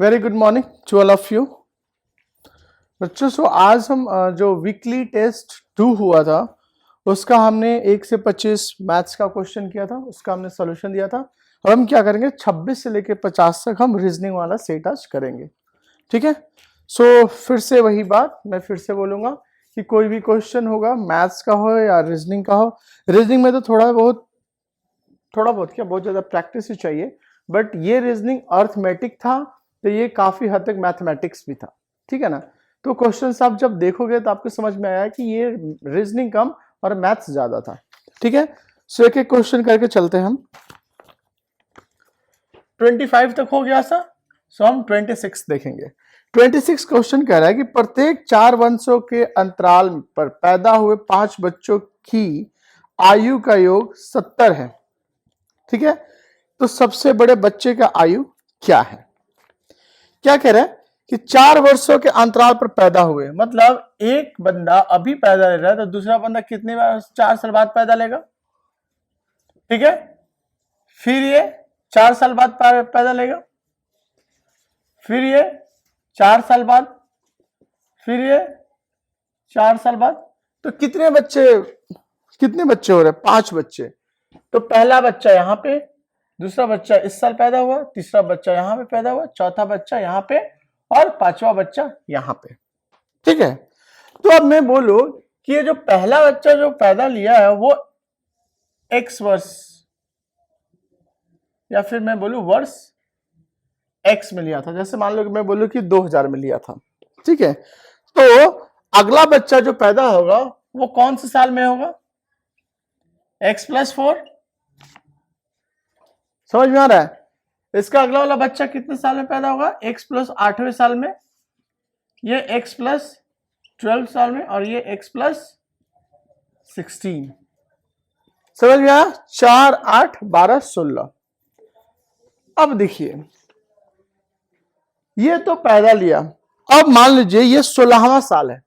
Very good morning to all of you बच्चों। सो आज हम जो वीकली टेस्ट 2 हुआ था उसका हमने 1 से 25 मैथ्स का क्वेश्चन किया था, उसका हमने सोल्यूशन दिया था। और हम क्या करेंगे 26 से लेके 50 तक हम रीजनिंग वाला सेट आज करेंगे, ठीक है। सो फिर से वही बात मैं फिर से बोलूंगा कि कोई भी क्वेश्चन होगा मैथ्स का हो या रीजनिंग का हो, रीजनिंग में तो थोड़ा बहुत क्या बहुत ज्यादा प्रैक्टिस ही चाहिए, बट ये रीजनिंग अर्थमेटिक था तो ये काफी हद तक मैथमेटिक्स भी था, ठीक है ना। तो क्वेश्चन आप जब देखोगे तो आपको समझ में आया कि ये रीजनिंग कम और मैथ्स ज्यादा था, ठीक है। सो एक एक क्वेश्चन करके चलते हैं हम। 25 तक हो गया सा, सो हम 26 देखेंगे। 26 क्वेश्चन कह रहा है कि प्रत्येक 4 वंशों के अंतराल पर पैदा हुए 5 बच्चों की आयु का योग 70 है, ठीक है। तो सबसे बड़े बच्चे का आयु क्या है? क्या कह रहा है कि 4 वर्षों के अंतराल पर पैदा हुए, मतलब एक बंदा अभी पैदा ले रहा है तो दूसरा बंदा कितने बार 4 साल बाद पैदा लेगा, ठीक है। फिर ये 4 साल बाद पैदा लेगा, फिर ये 4 साल बाद, फिर ये 4 साल बाद। तो कितने बच्चे हो रहे? 5 बच्चे। तो पहला बच्चा यहां पे, दूसरा बच्चा इस साल पैदा हुआ, तीसरा बच्चा यहां पे पैदा हुआ, चौथा बच्चा यहां पे और 5वां बच्चा यहां पे, ठीक है। तो अब मैं बोलूं कि ये जो पहला बच्चा जो पैदा लिया है वो x वर्ष या फिर मैं बोलूं वर्ष x में लिया था, जैसे मान लो कि मैं बोलूं कि 2000 में लिया था, ठीक है। तो अगला बच्चा जो पैदा होगा वो कौन से साल में होगा? x+4। समझ में आ रहा है? इसका अगला वाला बच्चा कितने साल में पैदा होगा? x+8वें साल में, ये x+12 साल में और ये x+16। समझ में आया? 4, 8, 12, 16। अब देखिए ये तो पैदा लिया, अब मान लीजिए ये 16वां साल है,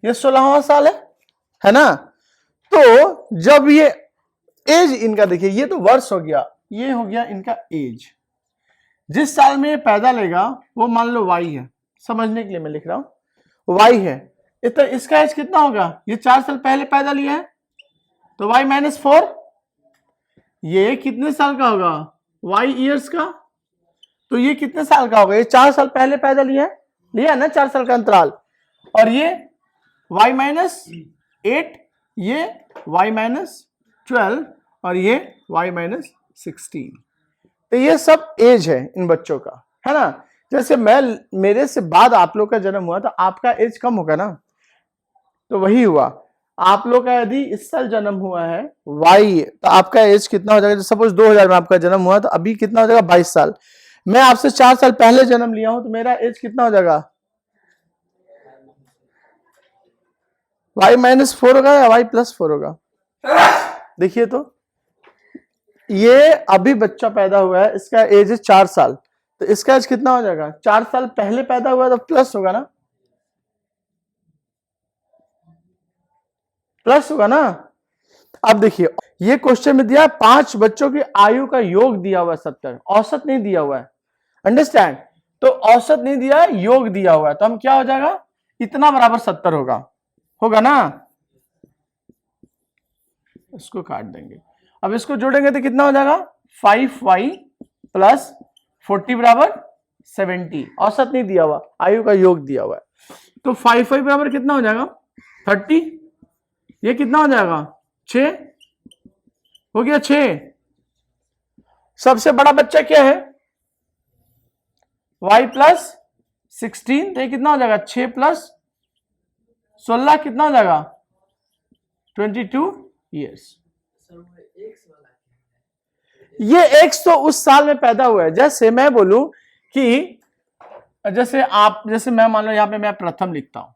ये 16वां साल है ना। तो जब ये एज इनका देखिए, ये तो वर्ष हो गया, ये हो गया इनका एज। जिस साल में ये पैदा लेगा वो मान लो y है, समझने के लिए मैं लिख रहा हूं y है। तो इसका एज कितना होगा? ये 4 साल पहले पैदा लिया है तो y-4। ये कितने साल का होगा? y ईयर्स का। तो ये कितने साल का होगा? ये 4 साल पहले पैदा लिया ना, 4 साल का अंतराल। और ये y-8, ये y-12 और ये y-16। तो ये सब एज है इन बच्चों का, है ना। जैसे मेरे से बाद आप लोग का जन्म हुआ तो आपका एज कम होगा ना, तो वही हुआ। आप लोग का यदि इस साल जन्म हुआ है y, तो आपका एज कितना हो जाएगा? सपोज 2000 में आपका जन्म हुआ तो अभी कितना हो जाएगा? 22 साल। मैं आपसे 4 साल पहले जन्म लिया हूं तो मेरा एज कितना हो जाएगा? y-4 होगा या y+4 होगा? देखिए तो ये अभी बच्चा पैदा हुआ है, इसका एज है 4 साल, तो इसका एज कितना हो जाएगा? 4 साल पहले पैदा हुआ तो प्लस होगा ना, प्लस होगा ना। अब देखिए ये क्वेश्चन में दिया 5 बच्चों की आयु का योग दिया हुआ है 70, औसत नहीं दिया हुआ है, अंडरस्टैंड। तो औसत नहीं दिया है, योग दिया हुआ है, तो हम क्या हो जाएगा? इतना बराबर 70 होगा ना। इसको काट देंगे, अब इसको जोड़ेंगे तो कितना हो जाएगा? 5y + 40 बराबर 70। औसत नहीं दिया हुआ, आयु का योग दिया हुआ है। तो 5y बराबर कितना हो जाएगा? 30। ये कितना हो जाएगा? 6 हो गया, 6। सबसे बड़ा बच्चा क्या है? y+16। तो ये कितना हो जाएगा? 6 + 16 कितना हो जाएगा? 22 ईयर्स। ये x तो उस साल में पैदा हुआ है। जैसे मैं बोलूं कि जैसे मैं मान लो यहां पे मैं प्रथम लिखता हूं,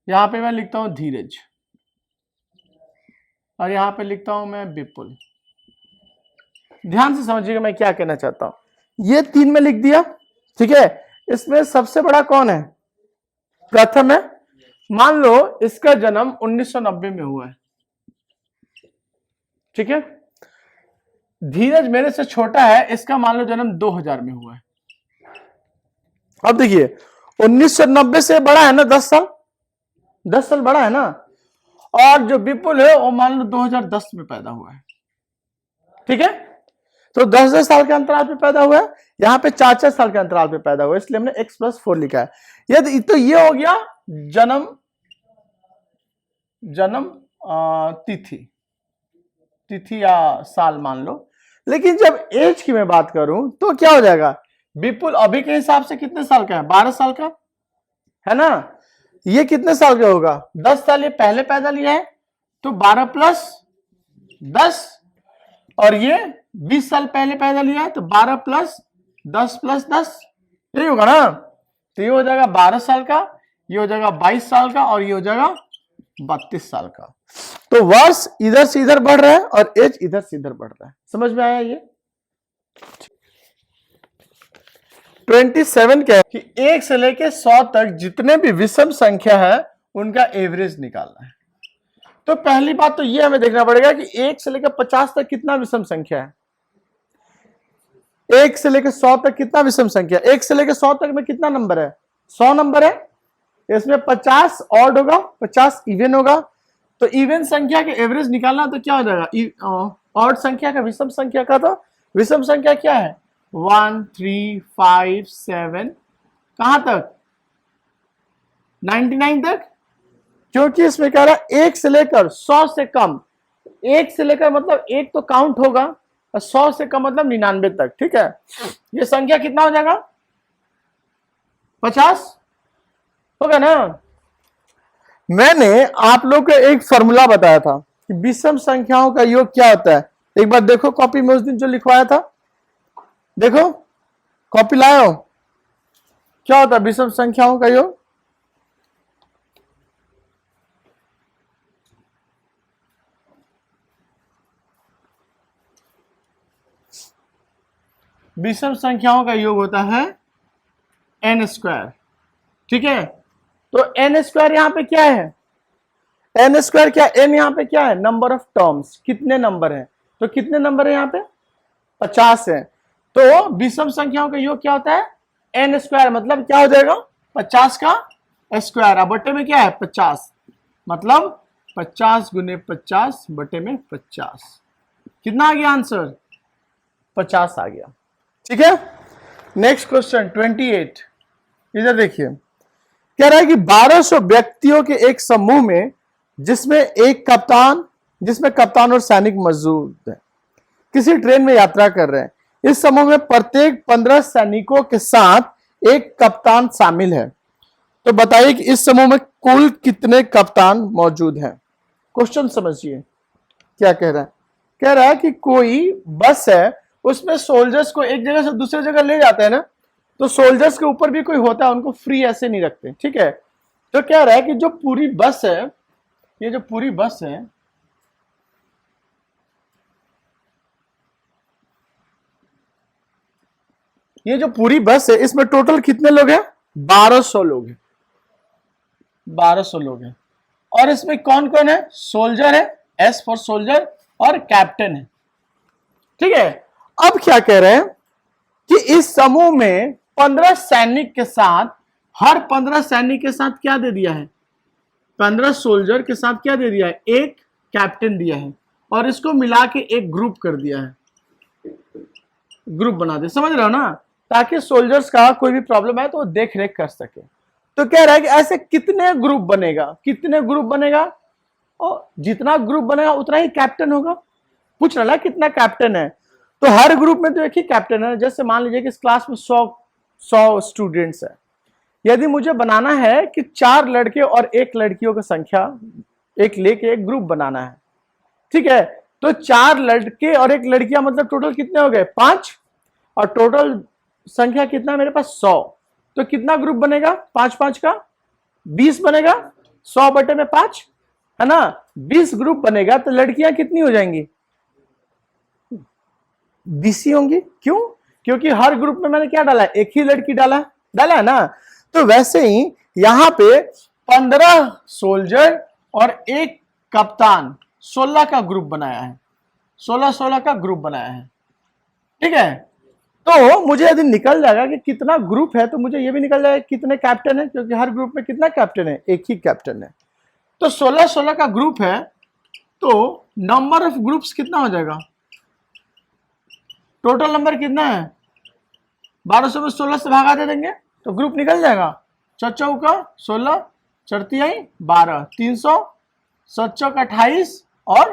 यहां पे मैं लिखता हूं धीरज, और यहां पे लिखता हूं मैं विपुल। ध्यान से समझिएगा मैं क्या कहना चाहता हूं। ये 3 में लिख दिया, ठीक है। इसमें सबसे बड़ा कौन है? प्रथम है। मान लो इसका जन्म 1990 में हुआ है, ठीक है। धीरज मेरे से छोटा है, इसका मान लो जन्म 2000 में हुआ है। अब देखिए 1990 से बड़ा है ना, 10 साल, 10 साल बड़ा है ना। और जो विपुल है वो मान लो 2010 में पैदा हुआ है, ठीक है। तो 10-10 साल के अंतराल पे पैदा हुआ है, यहाँ पे 4-4 साल के अंतराल पे पैदा हुआ है, इसलिए हमने x+4 लिखा है। यदि तो ये हो गया जन्म तिथि या साल मान लो। लेकिन जब एज की मैं बात करूं तो क्या हो जाएगा, विपुल अभी के हिसाब से कितने साल का है, 12 साल का है ना। ये कितने साल का होगा, 10 साल ये पहले पैदा लिया है, तो 12 + 10, और ये 20 साल पहले पैदा लिया है, तो 12 + 10 + 10, यही होगा ना। तो ये हो जाएगा 12 साल का, ये हो जाएगा 22 साल का, और ये हो जाएगा 32 साल का। तो वर्ष इधर से इधर बढ़ रहा है और एज इधर से इधर बढ़ रहा है। समझ में आया ये। 27 क्या है कि 1 से लेके 100 तक जितने भी विषम संख्या है उनका एवरेज निकालना है। तो पहली बात तो ये हमें देखना पड़ेगा कि 1 से लेकर 50 तक कितना विषम संख्या है, 1 से लेकर 100 तक कितना विषम संख्या, 1 से लेकर 100 तक में कितना नंबर है, 100 नंबर है। इसमें 50 ऑड होगा, 50 इवन होगा। तो इवन संख्या के एवरेज निकालना तो क्या हो जाएगा, ऑड संख्या का विषम संख्या का, तो विषम संख्या क्या है 1 3 5 7, कहां तक 99 तक, क्योंकि इसमें कह रहा है 1 से लेकर 100 से कम, 1 से लेकर मतलब 1 तो काउंट होगा, और 100 से कम मतलब 99 तक, ठीक है। ये संख्या कितना हो जाएगा 50 होगा ना। मैंने आप लोग को एक फॉर्मूला बताया था कि विषम संख्याओं का योग क्या होता है। एक बार देखो कॉपी में उस दिन जो लिखवाया था, देखो कॉपी लाए हो, क्या होता है विषम संख्याओं का योग। विषम संख्याओं का योग होता है n², ठीक है। तो n² यहां पे क्या है, n² क्या, n यहां पे क्या है, नंबर ऑफ टर्म्स, कितने नंबर है, तो कितने नंबर है यहाँ पे 50 है। तो विषम संख्याओं का योग क्या होता है n², मतलब क्या हो जाएगा 50 का स्क्वायर, अब बटे में क्या है 50, मतलब 50 × 50 बटे में 50, कितना आ गया आंसर 50 आ गया, ठीक है। नेक्स्ट क्वेश्चन 28, इधर देखिए कह रहा है कि 1200 व्यक्तियों के एक समूह में जिसमें कप्तान और सैनिक मौजूद है, किसी ट्रेन में यात्रा कर रहे हैं। इस समूह में प्रत्येक 15 सैनिकों के साथ एक कप्तान शामिल है। तो बताइए कि इस समूह में कुल कितने कप्तान मौजूद हैं। क्वेश्चन समझिए क्या कह रहा है, कह रहा है कि कोई बस है, उसमें सोल्जर्स को एक जगह से दूसरे जगह ले जाते हैं ना, तो सोल्जर्स के ऊपर भी कोई होता है, उनको फ्री ऐसे नहीं रखते, ठीक है। तो कह रहा है कि जो पूरी बस है, ये जो पूरी बस है, ये जो पूरी बस है इसमें टोटल कितने लोग हैं 1200 लोग हैं, 1200 लोग हैं। और इसमें कौन कौन है, सोल्जर है, एस फॉर सोल्जर, और कैप्टन है, ठीक है। अब क्या कह रहे हैं कि इस समूह में 15 सैनिक के साथ, हर 15 सैनिक के साथ क्या दे दिया है, 15 सोल्जर के साथ क्या दे दिया है, एक कैप्टन दिया है, और इसको मिला के एक ग्रुप कर दिया है, ग्रुप बना दे, समझ रहे हो ना, ताकि सोल्जर्स का कोई भी प्रॉब्लम है तो वो देख रेख कर सके। तो कह रहा है कि ऐसे कितने ग्रुप बनेगा, कितने ग्रुप बनेगा, और जितना ग्रुप बनेगा उतना ही कैप्टन होगा। पूछ रहा है कितना कैप्टन है, तो हर ग्रुप में तो एक ही कैप्टन है। जैसे मान लीजिए कि इस क्लास में 100 स्टूडेंट्स है, यदि मुझे बनाना है कि 4 लड़के और 1 लड़कियों की संख्या एक लेके एक ग्रुप बनाना है, ठीक है। तो 4 लड़के और 1 लड़कियां मतलब टोटल कितने हो गए 5, और टोटल संख्या कितना है मेरे पास 100। तो कितना ग्रुप बनेगा 5-5 का 20 बनेगा, 100 बटे में 5 है ना, 20 ग्रुप बनेगा। तो लड़कियां कितनी हो जाएंगी 20 ही होंगी। क्यों, क्योंकि हर ग्रुप में मैंने क्या डाला है, एक ही लड़की डाला है ना। तो वैसे ही यहां पे 15 सोल्जर और 1 कप्तान, 16 का ग्रुप बनाया है, 16 का ग्रुप बनाया है, ठीक है। तो मुझे यदि निकल जाएगा कि कितना ग्रुप है, तो मुझे ये भी निकल जाएगा कितने कैप्टन है, क्योंकि हर ग्रुप में कितना कैप्टन है, एक ही कैप्टन है। तो 16-16 का ग्रुप है, तो नंबर ऑफ ग्रुप्स कितना हो जाएगा, टोटल नंबर कितना है, 1200 में 16 से भागा दे देंगे तो ग्रुप निकल जाएगा। 4 का 16, 4 12, 300, 7 का 28 और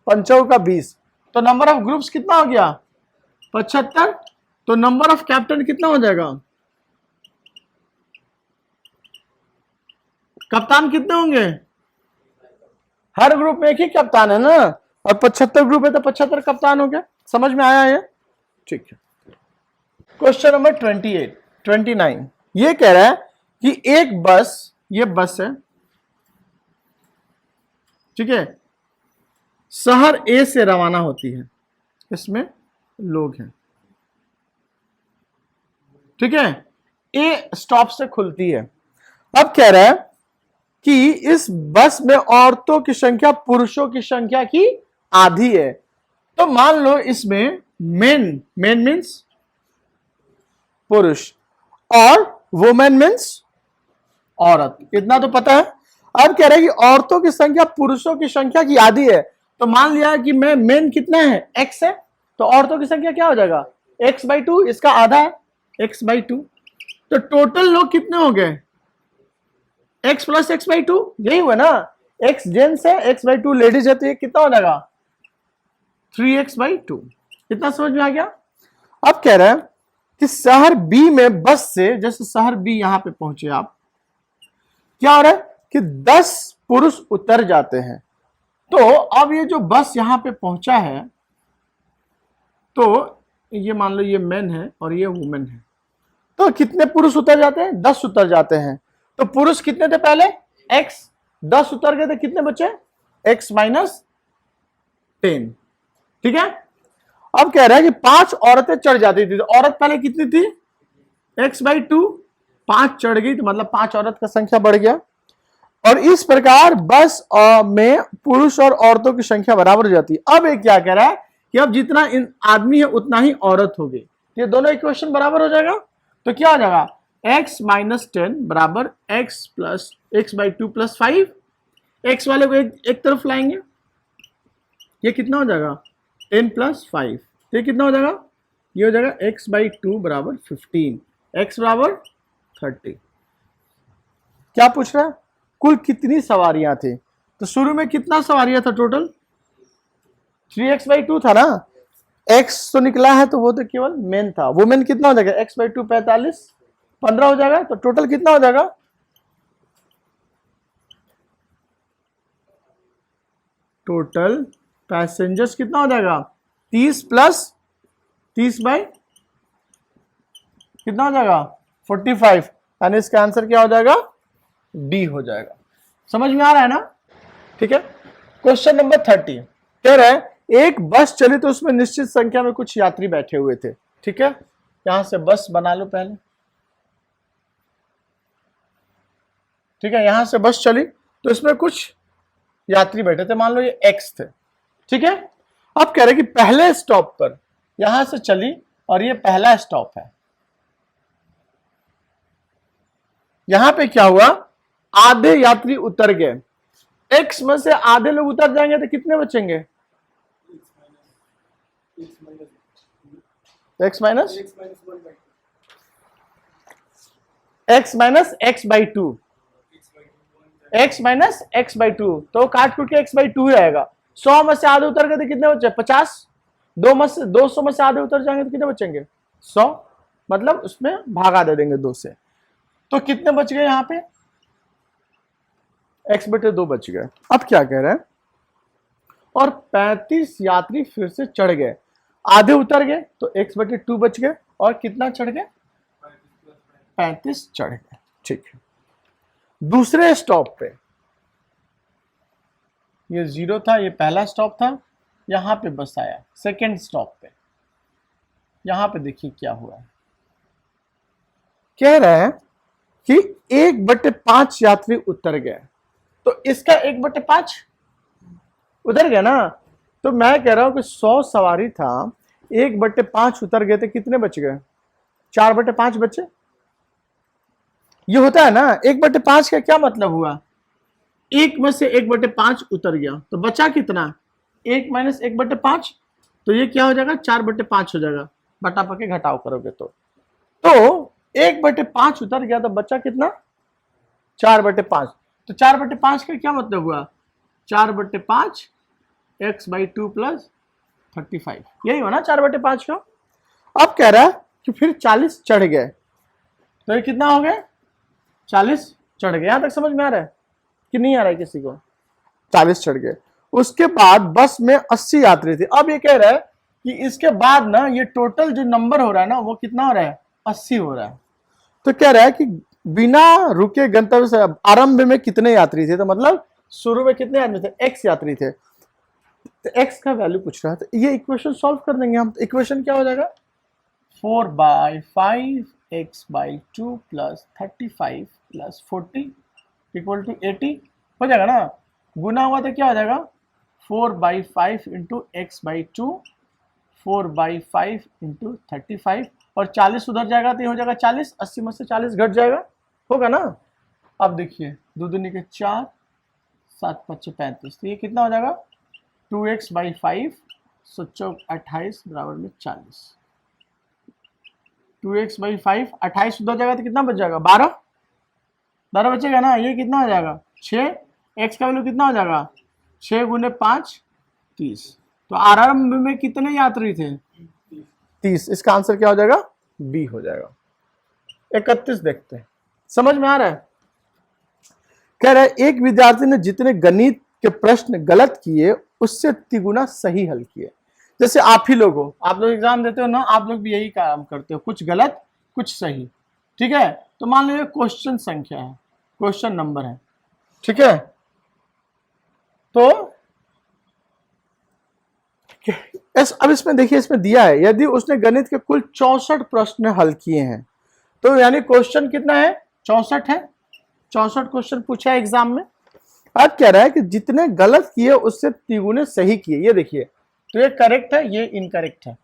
5 का 20, तो नंबर ऑफ ग्रुप्स कितना हो गया, 75। तो नंबर ऑफ कैप्टन कितना हो जाएगा, कप्तान कितने होंगे, हर ग्रुप में एक ही कप्तान है ना, और 75 ग्रुप है तो 75 कप्तान हो गया। समझ में आया ये, ठीक है। क्वेश्चन नंबर 29 ये कह रहा है कि एक बस, ये बस है, ठीक है, शहर ए से रवाना होती है, इसमें लोग हैं, ठीक है, ए स्टॉप से खुलती है। अब कह रहा है कि इस बस में औरतों की संख्या पुरुषों की संख्या की आधी है। तो मान लो इसमें मेन मीन्स पुरुष और वुमेन मीन्स औरत, इतना तो पता है। अब कह रहे हैं कि औरतों की संख्या पुरुषों की संख्या की आधी है। तो मान लिया कि मैं मेन कितना है, x है, तो औरतों की संख्या क्या हो जाएगा, x/2, इसका आधा है, x/2। तो टोटल लोग कितने हो गए, x + x/2, यही हुआ ना, x जेंट्स है, x/2 लेडीज है, तो ये कितना हो जाएगा 3x/2। इतना समझ में आ गया। अब कह रहे हैं कि शहर बी में बस से, जैसे शहर बी यहां पे पहुंचे आप, क्या हो रहा है कि 10 पुरुष उतर जाते हैं। तो अब ये जो बस यहां पे पहुंचा है, तो ये मान लो ये मेन है और ये वुमेन है, तो कितने पुरुष उतर जाते हैं, 10 उतर जाते हैं। तो पुरुष कितने थे पहले, x, 10 उतर गए थे, कितने बचे, x - 10, ठीक है। अब कह रहा है कि 5 औरतें चढ़ जाती थी, तो औरत पहले कितनी थी, x/2, 5 चढ़ गई, तो मतलब 5 औरत का संख्या बढ़ गया। और इस प्रकार बस में पुरुष और औरतों की संख्या बराबर हो जाती है। अब ये क्या कह रहा है कि अब जितना आदमी है उतना ही औरत होगी, ये दोनों इक्वेशन बराबर हो जाएगा। तो क्या हो जाएगा, x - 10 बराबर x + x/2 + 5, x वाले को एक तरफ लाएंगे, ये कितना हो जाएगा 10 + 5, तो ये कितना हो जाएगा, ये हो जाएगा x/2 बराबर 15, x बराबर 30। क्या पूछ रहा है, कुल कितनी सवारियां थी। तो शुरू में कितना सवारियां था टोटल, 3x/2 था ना, x तो निकला है तो वो तो केवल मेन था। वुमेन कितना हो जाएगा, x/2 45, 15 हो जाएगा। तो टोटल कितना हो जाएगा, टोटल पैसेंजर्स कितना हो जाएगा, 30 + 30 बाई कितना हो जाएगा 45, यानी इसका आंसर क्या हो जाएगा, डी हो जाएगा। समझ में आ रहा है ना, ठीक है। क्वेश्चन नंबर 30 कह रहा है एक बस चली तो उसमें निश्चित संख्या में कुछ यात्री बैठे हुए थे, ठीक है। यहां से बस बना लो पहले, ठीक है, यहां से बस चली तो इसमें कुछ यात्री बैठे थे, मान लो ये x थे, ठीक है। अब कह रहे कि पहले स्टॉप पर यहां से चली और ये पहला स्टॉप है, यहां पे क्या हुआ, आधे यात्री उतर गए, x में से आधे लोग उतर जाएंगे तो कितने बचेंगे, x - x/2, x - x/2, तो काट कूट के x/2 ही आएगा। 100 में से आधे उतर गए तो कितने बचे, 50, 200 में से आधे उतर जाएंगे तो कितने बचेंगे, 100, मतलब उसमें भागा दे देंगे 2 से, तो कितने बच गए, यहां पे x/2 बच गए। अब क्या कह रहे हैं, और 35 यात्री फिर से चढ़ गए, आधे उतर गए तो x/2 बच गए, और कितना चढ़ गए, 35 चढ़ गए, ठीक है। दूसरे स्टॉप पे ये 0 था, ये पहला स्टॉप था, यहां पे बस आया सेकेंड स्टॉप पे, यहां पे देखिए क्या हुआ है, कह रहे हैं कि 1/5 यात्री उतर गए, तो इसका 1/5 उधर गया ना, तो मैं कह रहा हूं कि 100 सवारी था, 1/5 उतर गए थे, कितने बच गए? 4/5 बचे। ये होता है ना, 1/5 का क्या मतलब हुआ? एक में से 1/5 उतर गया तो बचा कितना? 1 - 1/5, तो ये क्या हो जाएगा? 4/5 हो जाएगा, बटा पके घटाव करोगे तो 1/5 उतर गया तो बचा कितना? 4/5। तो 4/5 का क्या मतलब हुआ? 4/5 x/2 + 35, यही हो ना 4/5 का। अब कह रहा है कि फिर 40 चढ़ गए, तो ये कितना हो गया? 40 चढ़ गए। यहां तक समझ में आ रहा है कि नहीं आ रहा है किसी को? 40 चढ़ गए। उसके बाद बस में 80 यात्री थे। अब ये कह रहा है कि इसके बाद ना ये टोटल जो नंबर हो रहा है ना वो कितना हो रहा है? 80 हो रहा है। तो कह रहा है कि बिना रुके गंतव्य से आरंभ में कितने यात्री थे? तो मतलब शुरू में कितने आदमी थे? x यात्री थे, तो x का वैल्यू पूछ रहा है। तो ये इक्वेशन सॉल्व कर देंगे हम। इक्वेशन क्या हो जाएगा? 4/5x/2 + 35 + 40 = 80 हो जाएगा ना। गुना हुआ तो क्या हो जाएगा? 4/5 × x/2, 4/5 × 35, और 40 उधर जाएगा तो ये हो जाएगा 40, 80 में से 40 घट जाएगा, होगा ना। अब देखिए 2 दूनी के 4, 7 × 5 = 35, तो ये कितना हो जाएगा? 2x/5, सोचो 28 = 40। 2x/5, 28 उधर जाएगा तो कितना बच जाएगा? 12 बचेगा ना। ये कितना हो जाएगा? 6। x का वैल्यू कितना हो जाएगा? 6 × 5 = 30। तो आरंभ में कितने यात्री थे? 30। इसका आंसर क्या हो जाएगा? बी हो जाएगा। 31 देखते हैं, समझ में आ रहा है? कह रहा है एक विद्यार्थी ने जितने गणित के प्रश्न गलत किए उससे तिगुना सही हल किए। जैसे आप ही लोग हो, आप लोग एग्जाम देते हो ना, आप लोग भी यही काम करते हो, कुछ गलत कुछ सही, ठीक है। तो मान लीजिए क्वेश्चन संख्या है, क्वेश्चन नंबर है, ठीक है। तो अब इसमें देखिए, इसमें दिया है यदि उसने गणित के कुल 64 प्रश्न हल किए हैं, तो यानी क्वेश्चन कितना है? 64 है। 64 क्वेश्चन पूछा है एग्जाम में। अब कह रहा है कि जितने गलत किए उससे तिगुने सही किए। ये देखिए, तो ये करेक्ट है, ये इनकरेक्ट है,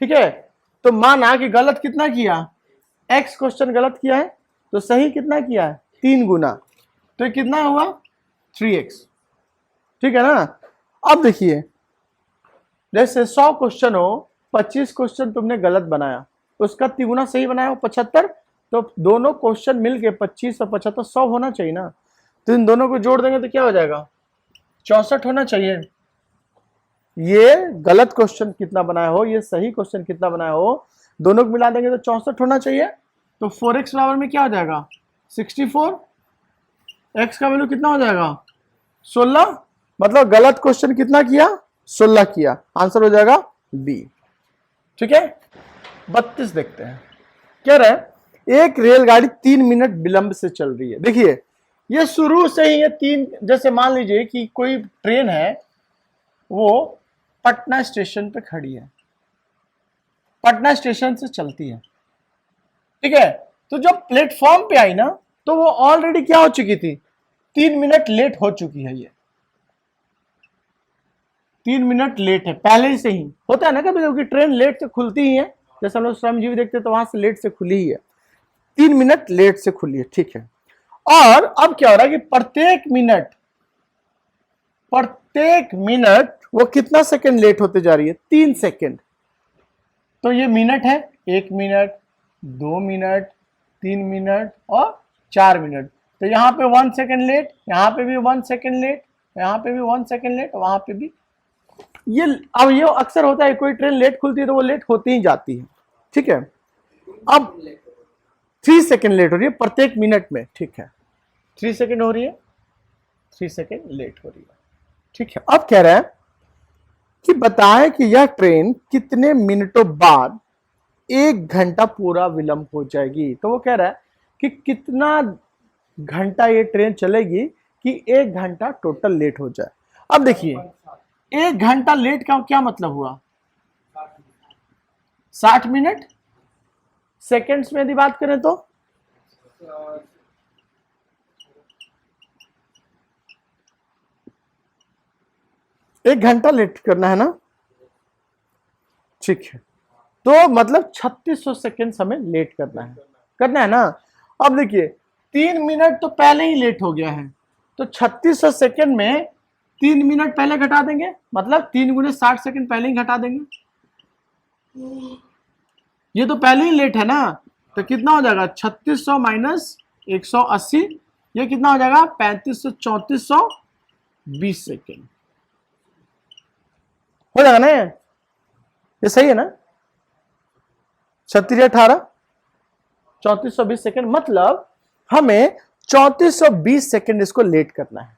ठीक है। तो माना कि गलत कितना किया? x क्वेश्चन गलत किया है, तो सही कितना किया है? 3 गुना, तो ये कितना हुआ? 3x, ठीक है ना। अब देखिए, जैसे 100 क्वेश्चन हो, 25 क्वेश्चन तुमने गलत बनाया, उसका तिगुना सही बनाया हो 75, तो दोनों क्वेश्चन मिलके 25 और 75 100 होना चाहिए ना। तो इन दोनों को जोड़ देंगे तो क्या हो जाएगा? 64 होना चाहिए। ये गलत क्वेश्चन कितना बनाया हो, ये सही क्वेश्चन कितना बनाया हो, दोनों को मिला देंगे तो 64 होना चाहिए। तो 4x बराबर में क्या हो जाएगा? 64। x का वैल्यू कितना हो जाएगा? 16। मतलब गलत क्वेश्चन कितना किया? 16 किया। आंसर हो जाएगा बी, ठीक है। 32 देखते हैं। कह रहे हैं एक रेलगाड़ी 3 मिनट विलंब से चल रही है। देखिए, ये शुरू से ही ये 3, जैसे मान लीजिए कि कोई ट्रेन है, वो पटना स्टेशन पे खड़ी है, पटना स्टेशन से चलती है, ठीक है। तो जब प्लेटफॉर्म पे आई ना, तो वो ऑलरेडी क्या हो चुकी थी? 3 मिनट लेट हो चुकी है। ये 3 मिनट लेट है, पहले से ही होता है ना कभी, क्योंकि ट्रेन लेट से खुलती ही है, जैसे हम लोग श्रमजीवी देखते हैं तो वहां से लेट से खुली ही है, 3 मिनट लेट से खुली है, ठीक है। और अब क्या हो रहा है कि प्रत्येक मिनट वो कितना सेकंड लेट होते जा रही है? 3 सेकंड। तो ये मिनट है, 1 मिनट, 2 मिनट, 3 मिनट और 4 मिनट। तो यहाँ पे 1 सेकंड लेट, यहाँ पे भी 1 सेकंड लेट, यहाँ पे भी 1 सेकंड लेट, वहां पे भी। ये अब ये अक्सर होता है, कोई ट्रेन लेट खुलती है तो वो लेट होती ही जाती है, ठीक है। अब 3 सेकंड लेट हो रही है प्रत्येक मिनट में, ठीक है। 3 सेकंड हो रही है, 3 सेकंड लेट हो रही है, ठीक है। अब कह रहा है कि बताएं कि यह ट्रेन कितने मिनटों बाद 1 घंटा पूरा विलंब हो जाएगी। तो वो कह रहा है कि कितना घंटा ये ट्रेन चलेगी कि 1 घंटा टोटल लेट हो जाए। अब देखिए, 1 घंटा लेट का क्या मतलब हुआ? 60 मिनट। सेकेंड्स में यदि बात करें तो 1 घंटा लेट करना है ना, ठीक है। तो मतलब 3600 सेकेंड हमें लेट करना है ना। अब देखिए 3 मिनट तो पहले ही लेट हो गया है, तो 3600 सेकेंड में 3 मिनट पहले घटा देंगे, मतलब 3 गुने 60 सेकेंड पहले ही घटा देंगे। ये तो पहले ही लेट है ना, तो कितना हो जाएगा 3600 माइनस 180, ये कितना हो जाएगा 3520 सेकेंड हो जाएगा ना, ये सही है ना। 36 18 3420 सेकेंड, मतलब हमें 3420 सेकेंड इसको लेट करना है।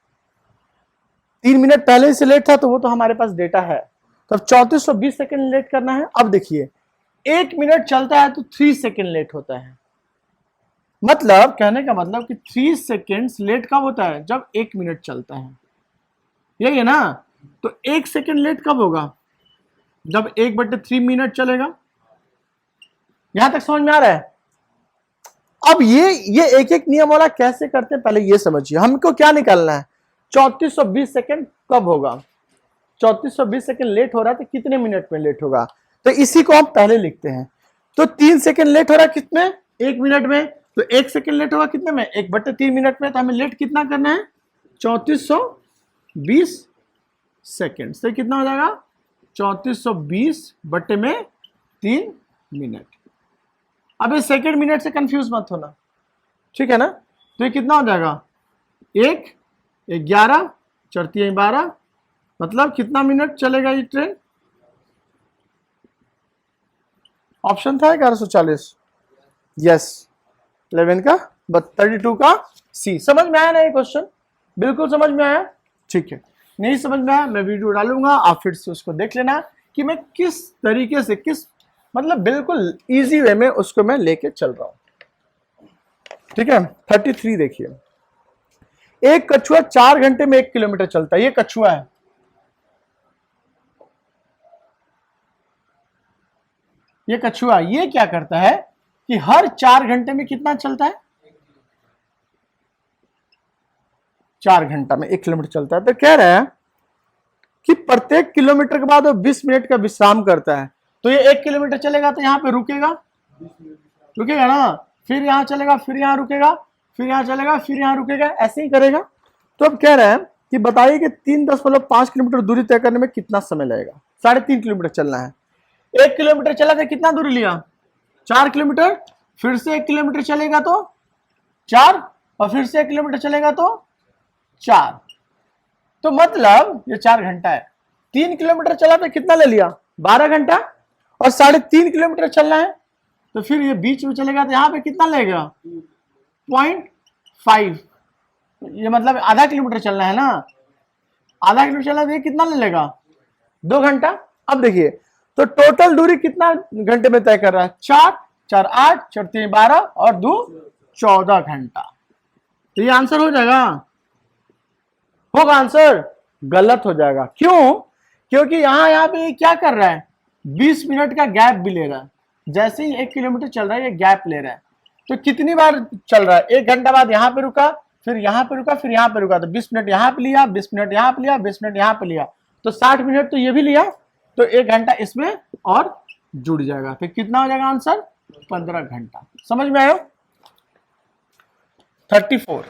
3 मिनट पहले से लेट था तो वो तो हमारे पास डेटा है, तो अब 3420 सेकेंड लेट करना है। अब देखिए 1 मिनट चलता है तो 3 सेकेंड लेट होता है, मतलब कहने का मतलब कि 3 सेकेंड्स लेट कब होता है, जब 1 मिनट चलता है, यही है ना। तो 1 सेकेंड लेट कब होगा, जब 1/3 मिनट चलेगा। यहां तक समझ में आ रहा है। अब ये एक एक नियम वाला कैसे करते हैं पहले ये समझिए। हमको क्या निकालना है, 3420 सेकेंड कब होगा, 3420 सेकेंड लेट हो रहा है तो कितने मिनट में लेट होगा, तो इसी को हम पहले लिखते हैं। तो 3 सेकेंड लेट हो रहा है कितने, 1 मिनट में, तो 1 सेकेंड लेट होगा कितने में, 1/3 मिनट में, तो हमें लेट कितना करना है 3420 सेकेंड। तो कितना हो जाएगा 3420/3 मिनट। अब इस सेकेंड मिनट से कंफ्यूज मत होना, ठीक है ना। तो ये कितना हो जाएगा 1 11 4 12, मतलब कितना मिनट चलेगा ये ट्रेन, ऑप्शन था 1140, यस 11 का 32 का सी। समझ में आया ना ये क्वेश्चन, बिल्कुल समझ में आया, ठीक है। नहीं समझ में आया मैं वीडियो डालूंगा, आप फिर से उसको देख लेना कि मैं किस तरीके से, किस मतलब बिल्कुल इजी वे में उसको मैं लेके चल रहा हूं, ठीक है। 33 देखिए, एक कछुआ 4 घंटे में 1 किलोमीटर चलता है, ये कछुआ है, ये कछुआ, ये क्या करता है कि हर 4 घंटे में कितना चलता है, 4 घंटा में 1 किलोमीटर चलता है। तो कह रहा है कि प्रत्येक किलोमीटर के बाद वो 20 मिनट का विश्राम करता है। तो ये 1 किलोमीटर चलेगा तो यहां पे रुकेगा ना, फिर यहां चलेगा, फिर यहां रुकेगा, फिर यहां चलेगा, फिर यहां रुकेगा, ऐसे ही करेगा। तो अब कह रहा है कि बताइए कि 3.5 किलोमीटर दूरी तय करने में कितना समय लगेगा। 3.5 किलोमीटर चलना है, 1 किलोमीटर चला तो कितना दूरी लिया 4 किलोमीटर, फिर से 1 किलोमीटर चलेगा तो 4, और फिर से 1 किलोमीटर चलेगा तो 4, तो मतलब ये 4 घंटा है। 3 किलोमीटर चला तो कितना ले लिया 12 घंटा, और 3.5 किलोमीटर चलना है तो फिर ये बीच में चलेगा तो यहां पे कितना लगेगा 0.5, ये मतलब आधा किलोमीटर चलना है ना, आधा किलोमीटर चलना तो ये कितना ले लेगा 2 घंटा। अब देखिए तो टोटल दूरी कितना घंटे में तय कर रहा है, 4 4 8 4 3 12 और 2 14 घंटा। तो ये आंसर हो जाएगा, होगा आंसर, गलत हो जाएगा। क्यों, क्योंकि यहां पे क्या कर रहा है 20 मिनट का गैप भी ले रहा है, जैसे ही 1 किलोमीटर चल रहा है ये गैप ले रहा है। तो कितनी बार चल रहा है, 1 घंटा बाद यहां पे रुका, फिर यहां पे रुका, फिर यहां पे रुका, तो 20 मिनट यहां पे लिया, 20 मिनट यहां पे लिया, 20 मिनट यहां पे लिया, तो 60 मिनट तो ये भी लिया, तो 1 घंटा इसमें और जुड़ जाएगा। फिर कितना हो जाएगा आंसर 15 घंटा। समझ में आया। 34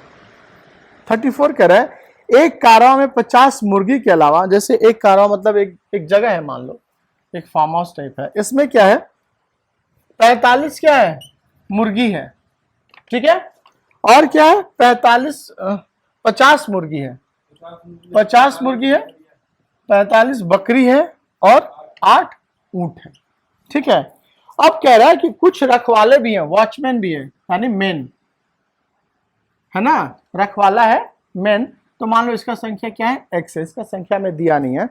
कह रहा है एक कारवा में 50 मुर्गी के अलावा, जैसे एक कारवा मतलब एक जगह है, मान लो एक फार्म हाउस टाइप है, इसमें क्या है 45 क्या है मुर्गी है, ठीक है, और क्या है 50 मुर्गी है, 50 मुर्गी है, 45 बकरी है और 8 ऊंट है, ठीक है। अब कह रहा है कि कुछ रखवाले भी हैं, वॉचमैन भी है, यानी मेन है ना, रखवाला है मेन, तो मान लो इसका संख्या क्या है x है, इसका संख्या में दिया नहीं है।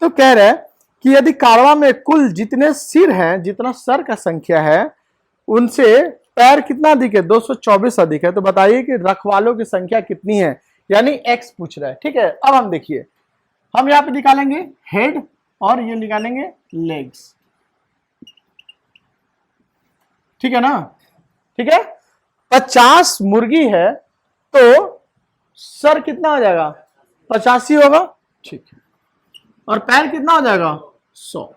तो कह रहा है कि यदि कारवा में कुल जितने सिर हैं, जितना सर का संख्या है, उनसे पैर कितना अधिक है 224 अधिक है, तो बताइए कि रखवालों की संख्या कितनी है, यानी x पूछ रहा है, ठीक है। अब हम देखिए, हम यहाँ पे निकालेंगे हेड और ये निकालेंगे लेग्स, ठीक है ना, ठीक है। 50 मुर्गी है तो सर कितना हो जाएगा 85 होगा, ठीक है। और पैर कितना हो जाएगा 100।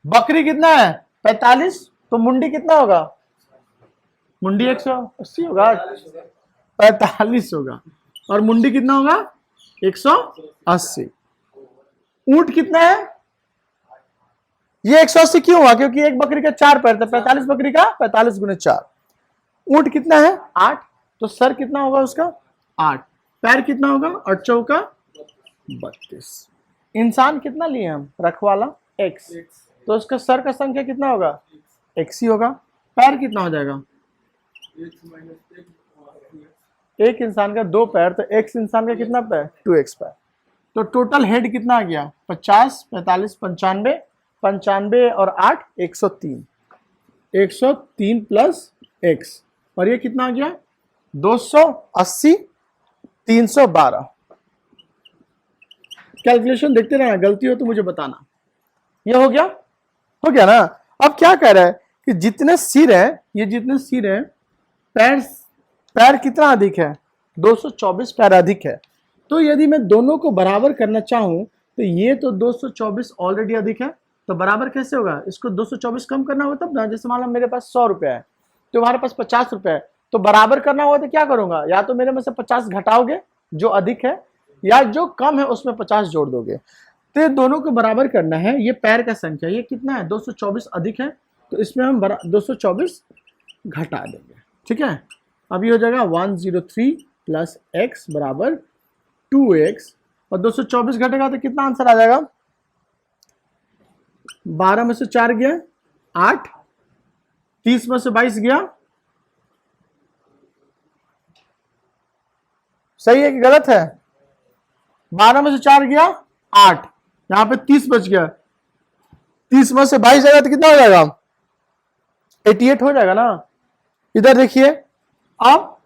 बकरी कितना है 45, तो मुंडी कितना होगा, मुंडी 180 होगा, 45 होगा, और मुंडी कितना होगा 180। ऊंट कितना है, ये 180 क्यों हुआ, क्योंकि एक बकरी का 4 पैर था, 45 बकरी का 45 गुने 4। ऊंट कितना है 8, तो सर कितना होगा उसका 8, पैर कितना होगा 8 चौका 32। इंसान कितना लिए हम, रखवाला x, तो उसका सर का संख्या कितना होगा x ही होगा। पैर कितना हो जाएगा, एक इंसान का 2 पैर, तो x इंसान का कितना पैर 2x पैर। तो टोटल हेड कितना आ गया 50, 45, 95, 95 और 8 103, 103 प्लस x, और ये कितना आ गया 280, 312। कैलकुलेशन देखते रहना, गलती हो तो मुझे बताना। ये हो गया ना। अब क्या कह रहा है कि जितने सिर है, ये जितने सिर है, पैर कितना अधिक है 224 पैर अधिक है। तो यदि मैं दोनों को बराबर करना चाहूं तो ये तो 224 ऑलरेडी अधिक है, तो बराबर कैसे होगा, इसको 224 कम करना होगा तब ना। जैसे मान लो मेरे पास 100 रुपया है, तुम्हारे पास 50 रुपया है, तो बराबर करना होगा तो क्या करूंगा, या तो मेरे में से 50 घटाओगे जो अधिक है, या जो कम है उसमें 50 जोड़ दोगे। तो ये दोनों को बराबर करना है। ये पैर का संख्या ये कितना है 224 अधिक है, तो इसमें हम 224 घटा देंगे। ठीक है, अब ये हो जाएगा 103 प्लस एक्स बराबर 2x, और 224 घटेगा तो कितना आंसर आ जाएगा, 12 में से 4 गया 8, 30 में से 22 गया, सही है कि गलत है, 12 में से 4 गया 8, यहां पे 30 बच गया, 30 में से 22 जाएगा तो कितना हो जाएगा 88 हो जाएगा ना। इधर देखिए, अब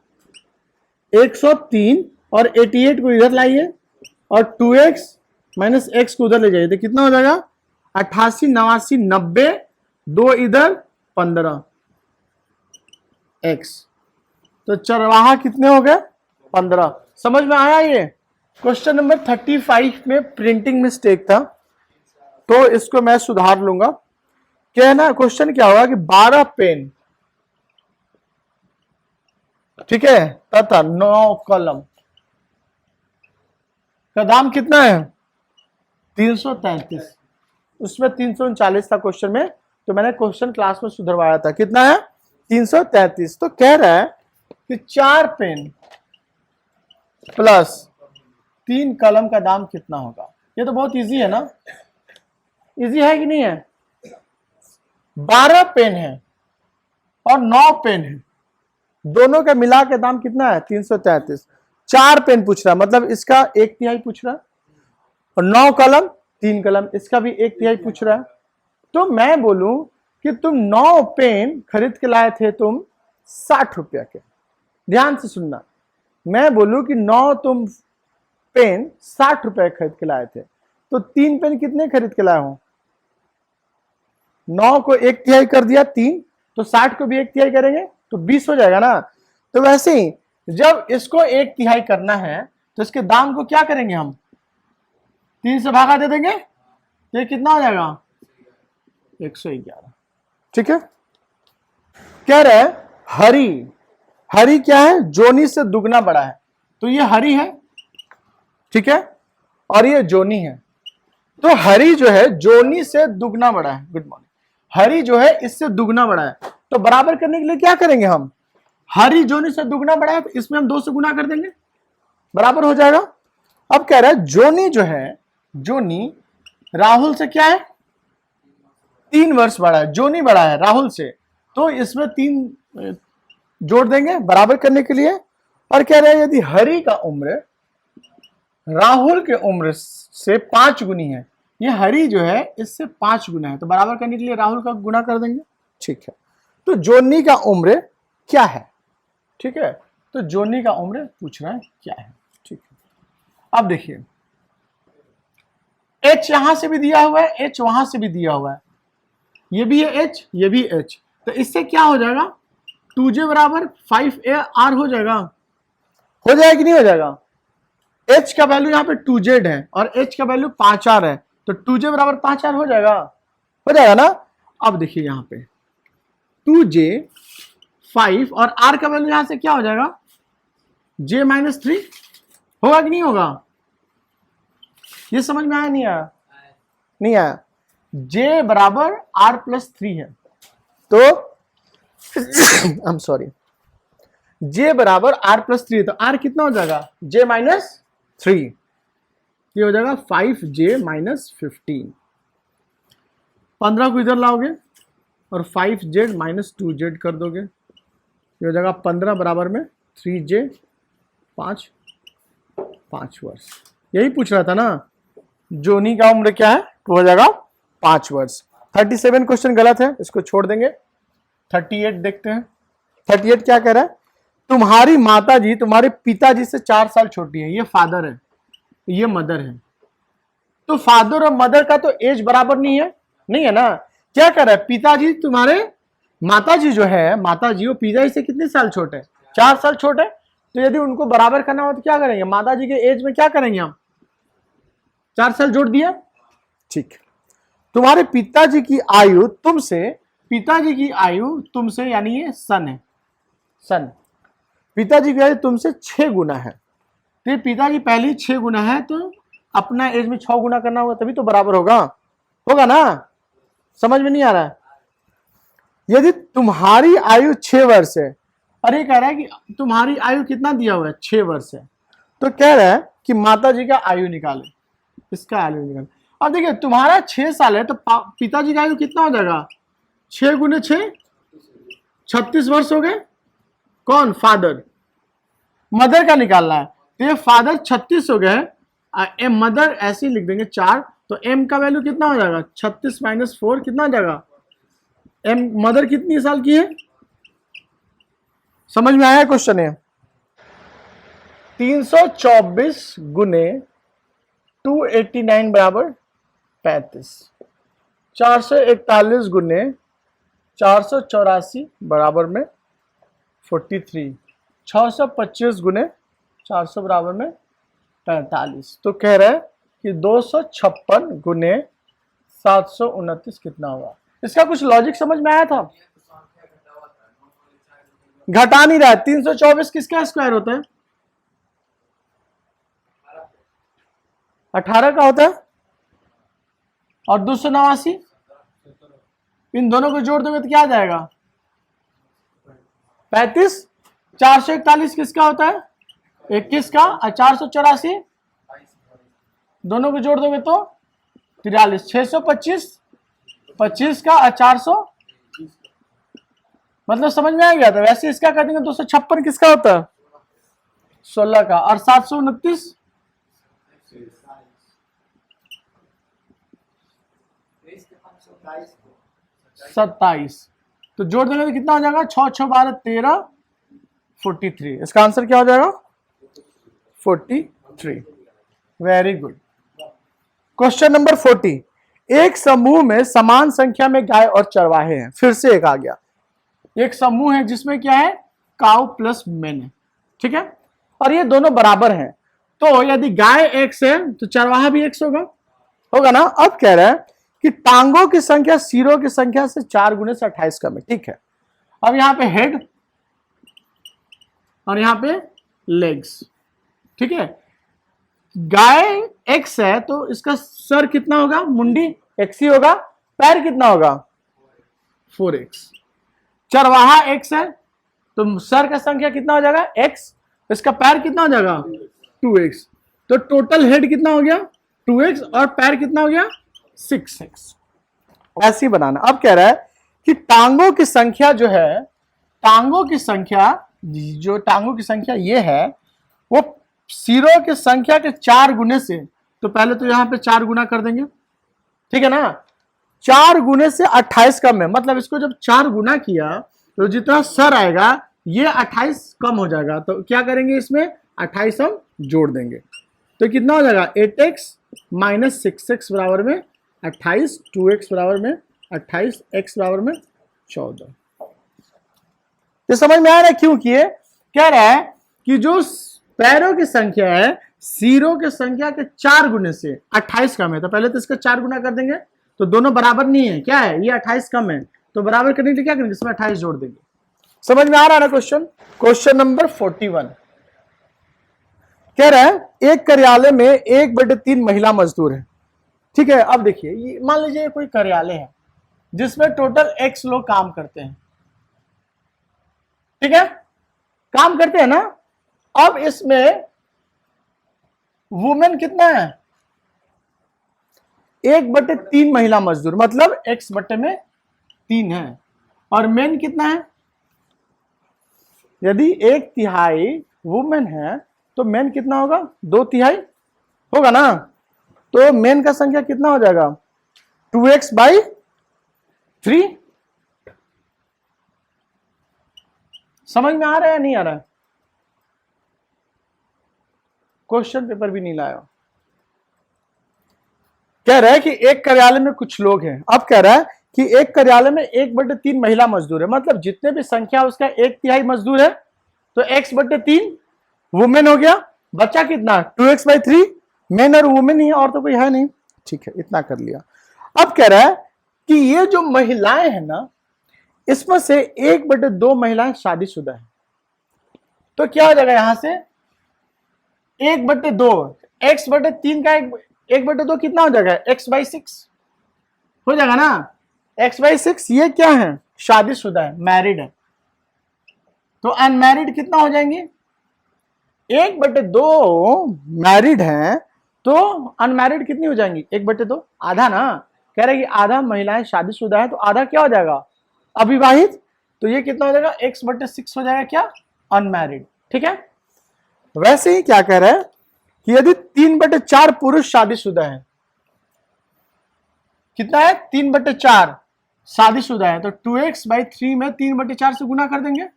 103 और 88 को इधर लाइए, और 2x माइनस x को उधर ले जाइए, तो कितना हो जाएगा 88, 89, 90, 2 इधर 15 x, तो चरवाहा कितने हो गए 15। समझ में आया। ये क्वेश्चन नंबर 35 में प्रिंटिंग मिस्टेक था, तो इसको मैं सुधार लूंगा। कहना क्वेश्चन क्या होगा कि 12 पेन, ठीक है, तथा 9 कलम का दाम कितना है 333। उसमें 339 था क्वेश्चन में, तो मैंने क्वेश्चन क्लास में सुधरवाया था, कितना है 333। तो कह रहा है कि 4 पेन प्लस 3 कलम का दाम कितना होगा। ये तो बहुत इजी है ना, इजी है कि नहीं है। 12 पेन है और 9 पेन है, दोनों का मिला के दाम कितना है 333। 4 पेन पूछ रहा है, मतलब इसका 1/3 पूछ रहा है, और 9 कलम 3 कलम, इसका भी 1/3 पूछ रहा है। तो मैं बोलूं कि तुम 9 पेन खरीद के लाए थे तुम 60 रुपया के। ध्यान से सुनना, मैं बोलूं कि 9 तुम पेन 60 रुपए खरीद के लाए थे, तो 3 पेन कितने खरीद के लाए हो, 9 को 1/3 कर दिया 3, तो 60 को भी 1/3 करेंगे तो 20 हो जाएगा ना। तो वैसे ही जब इसको 1/3 करना है तो इसके दाम को क्या करेंगे हम 3 से भागा दे देंगे, तो ये कितना हो जाएगा 111। ठीक है, कह रहे हैं हरी, हरी क्या है जोनी से दुगना बड़ा है, तो ये हरी है, ठीक है, और ये जोनी है। तो हरी जो है जोनी से दुगना बड़ा है, गुड मॉर्निंग, हरी जो है इससे दुगना बड़ा है, तो बराबर करने के लिए क्या करेंगे हम, हरी जोनी से दुगना बड़ा है तो इसमें हम 2 से गुना कर देंगे, बराबर हो जाएगा। अब कह रहा है जोनी जो है, जोनी राहुल से क्या है 3 वर्ष बड़ा है, जोनी बड़ा है राहुल से, तो इसमें 3 जोड़ देंगे बराबर करने के लिए। और कह रहे हैं यदि हरी का उम्र राहुल के उम्र से 5 गुनी है, ये हरी जो है इससे 5 गुना है, तो बराबर करने के लिए राहुल का गुना कर देंगे। ठीक है, तो जोनी का उम्र क्या है, ठीक है, तो जोनी का उम्र पूछ रहा है क्या है। ठीक है, अब देखिए h यहां से भी दिया हुआ है, h वहां से भी दिया हुआ है, ये भी है h, ये भी h, तो इससे क्या हो जाएगा 2j बराबर 5ar हो जाएगा, हो जाएगा कि नहीं हो जाएगा। h का वैल्यू यहाँ पे 2z है और h का वैल्यू 5r है, तो 2j बराबर 5r हो जाएगा ना। अब देखिए यहाँ पे 2j 5 और r का वैल्यू यहां से क्या हो जाएगा, j माइनस 3 होगा कि नहीं होगा, ये समझ में आया नहीं आया, नहीं आया। j बराबर r प्लस 3 है, तो आई एम सॉरी, j बराबर r प्लस 3 है, तो r कितना हो जाएगा, j माइनस 3, ये हो जाएगा 5j माइनस 15। 15 को इधर लाओगे और 5z माइनस 2z कर दोगे, ये हो जाएगा 15 बराबर में 3j 5 वर्ष। यही पूछ रहा था ना, जोनी का उम्र क्या है, तो हो जाएगा 5 वर्ष। 37 क्वेश्चन गलत है, इसको छोड़ देंगे। 38 देखते हैं। 38 क्या कह रहा है, तुम्हारी माता जी तुम्हारे पिताजी से 4 साल छोटी है, ये फादर है, ये मदर है, तो फादर और मदर का तो एज बराबर नहीं है ना। क्या कर रहा है, पिताजी तुम्हारे, माताजी जो है, माताजी वो पिताजी से कितने साल छोटे, 4 साल छोटे, तो यदि उनको बराबर करना हो तो क्या करेंगे, माताजी के एज में क्या करेंगे हम, 4 साल जोड़ दिया, ठीक। तुम्हारे पिताजी की आयु तुमसे यानी ये सन है, सन, पिताजी की आयु तुमसे 6 गुना है, तो ये पिताजी पहले ही 6 गुना है, तो अपना एज में 6 गुना करना होगा तभी तो बराबर होगा ना, समझ में नहीं आ रहा है। यदि तुम्हारी आयु 6 वर्ष है, और ये कह रहा है कि तुम्हारी आयु कितना दिया हुआ है, 6 वर्ष है, तो कह रहा है कि माता जी का आयु निकाले, इसका आयु निकाले। अब देखिए तुम्हारा 6 साल है, तो पिताजी का आयु कितना हो जाएगा, 6 गुने 6 36 वर्ष हो गए, कौन, फादर। मदर का निकालना है, तो ये फादर 36 हो गए, एम मदर ऐसे ही लिख देंगे 4, तो एम का वैल्यू कितना हो जाएगा, 36 माइनस 4 कितना हो जाएगा, एम मदर कितनी साल की है, समझ में आया क्वेश्चन है। 324 गुने 289 बराबर 35, 441 गुने 484 बराबर में 43, 625 गुने 400 बराबर में 45, तो कह रहा है कि 256 गुने 729 कितना होगा। इसका कुछ लॉजिक समझ में आया था, घटा नहीं रहा है। 324 किसका स्क्वायर होता है, 18 का होता है, और 289 इन दोनों को जोड़ दोगे तो क्या आ जाएगा, 35। 441 किसका होता है, 21 का, और 484 दोनों को जोड़ दोगे तो 43। 625 25 का और 400, मतलब समझ में आ गया था। वैसे इसका कर देंगे 256 किसका होता है, 16 का, और 729 27, तो जोड़ देंगे तो कितना हो जाएगा, 6 6 12 13 43। इसका आंसर क्या हो जाएगा, 43। Very good. क्वेश्चन नंबर 40, एक समूह में समान संख्या में गाय और चरवाहे हैं, फिर से एक आ गया, एक समूह है जिसमें क्या है, काउ प्लस मेन है, ठीक है, और ये दोनों बराबर हैं, तो यदि गाय x है तो चरवाहा भी x होगा ना। अब कह रहा है कि टांगों की संख्या सिरों की संख्या से 4 गुने से 28 कम है, ठीक है। अब यहां पे हेड और यहां पे लेग्स, ठीक है। गाय x है तो इसका सर कितना होगा, मुंडी x ही होगा, पैर कितना होगा 4x। चरवाहा x है तो सर का संख्या कितना हो जाएगा x, इसका पैर कितना हो जाएगा 2x, तो टोटल हेड कितना हो गया 2x और पैर कितना हो गया 6x। ऐसे ही बनाना। अब कह रहा है कि टांगों की संख्या जो है, टांगों की संख्या ये है, वो सिरों की संख्या के 4 गुने से, तो पहले तो यहां पे 4 गुना कर देंगे, ठीक है ना। 4 गुने से 28 कम है, मतलब इसको जब 4 गुना किया तो जितना सर आएगा ये 28 कम हो जाएगा, तो क्या करेंगे इसमें 28 हम जोड़ देंगे, तो कितना हो जाएगा 8x माइनस 6x बराबर में 28, 2x बराबर में 28, x बराबर में 14। ये समझ में आ रहा है क्यों किए, कह रहा है कि जो पैरों की संख्या है 0 की संख्या के 4 गुने से 28 कम है, तो पहले तो इसका 4 गुना कर देंगे, तो दोनों बराबर नहीं है, क्या है ये 28 कम है, तो बराबर करने के लिए क्या करेंगे, इसमें 28 जोड़ देंगे। समझ में आ रहा है ना क्वेश्चन। क्वेश्चन नंबर 41 कह रहा है एक कार्यालय में 1/3 महिला मजदूर है। ठीक है, अब देखिए मान लीजिए कोई कार्यालय है जिसमें टोटल x लोग काम करते हैं। ठीक है, काम करते हैं ना। अब इसमें वुमेन कितना है, 1/3 महिला मजदूर, मतलब x/3 है, और मेन कितना है, यदि 1/3 वुमेन है तो मेन कितना होगा, 2/3 होगा ना। तो मेन का संख्या कितना हो जाएगा, 2x/3। समझ में आ रहा है या नहीं आ रहा है, क्वेश्चन पेपर भी नहीं लाया। कह रहा है कि एक कार्यालय में कुछ लोग हैं। अब कह रहा है कि एक कार्यालय में 1/3 महिला मजदूर है, मतलब जितने भी संख्या उसका 1/3 मजदूर है, तो x/3 वुमेन हो गया, बच्चा कितना 2x/3 मेन और वुमेन ही है, और तो कोई है नहीं। ठीक है, इतना कर लिया। अब कह रहा है कि ये जो महिलाएं हैं ना, इसमें से 1/2 महिलाएं शादीशुदा है, तो क्या हो जाएगा यहां से 1/2, x/3 का 1/2 कितना हो जाएगा, x/6 हो जाएगा ना, x/6। ये क्या है, शादीशुदा है, मैरिड है, तो अनमैरिड कितना हो जाएंगे, 1/2 मैरिड है, तो अनमैरिड कितनी हो जाएंगी, 1/2 आधा ना। कह रहे कि आधा महिलाएं शादीशुदा है, तो आधा क्या हो जाएगा, अविवाहित, तो ये कितना हो जाएगा, x/6 हो जाएगा क्या, अनमैरिड। ठीक है, वैसे ही क्या कह रहा है कि यदि 3/4 पुरुष शादीशुदा है, कितना है 3/4 शादीशुदा है, तो 2x/3 में 3/4 से गुना कर देंगे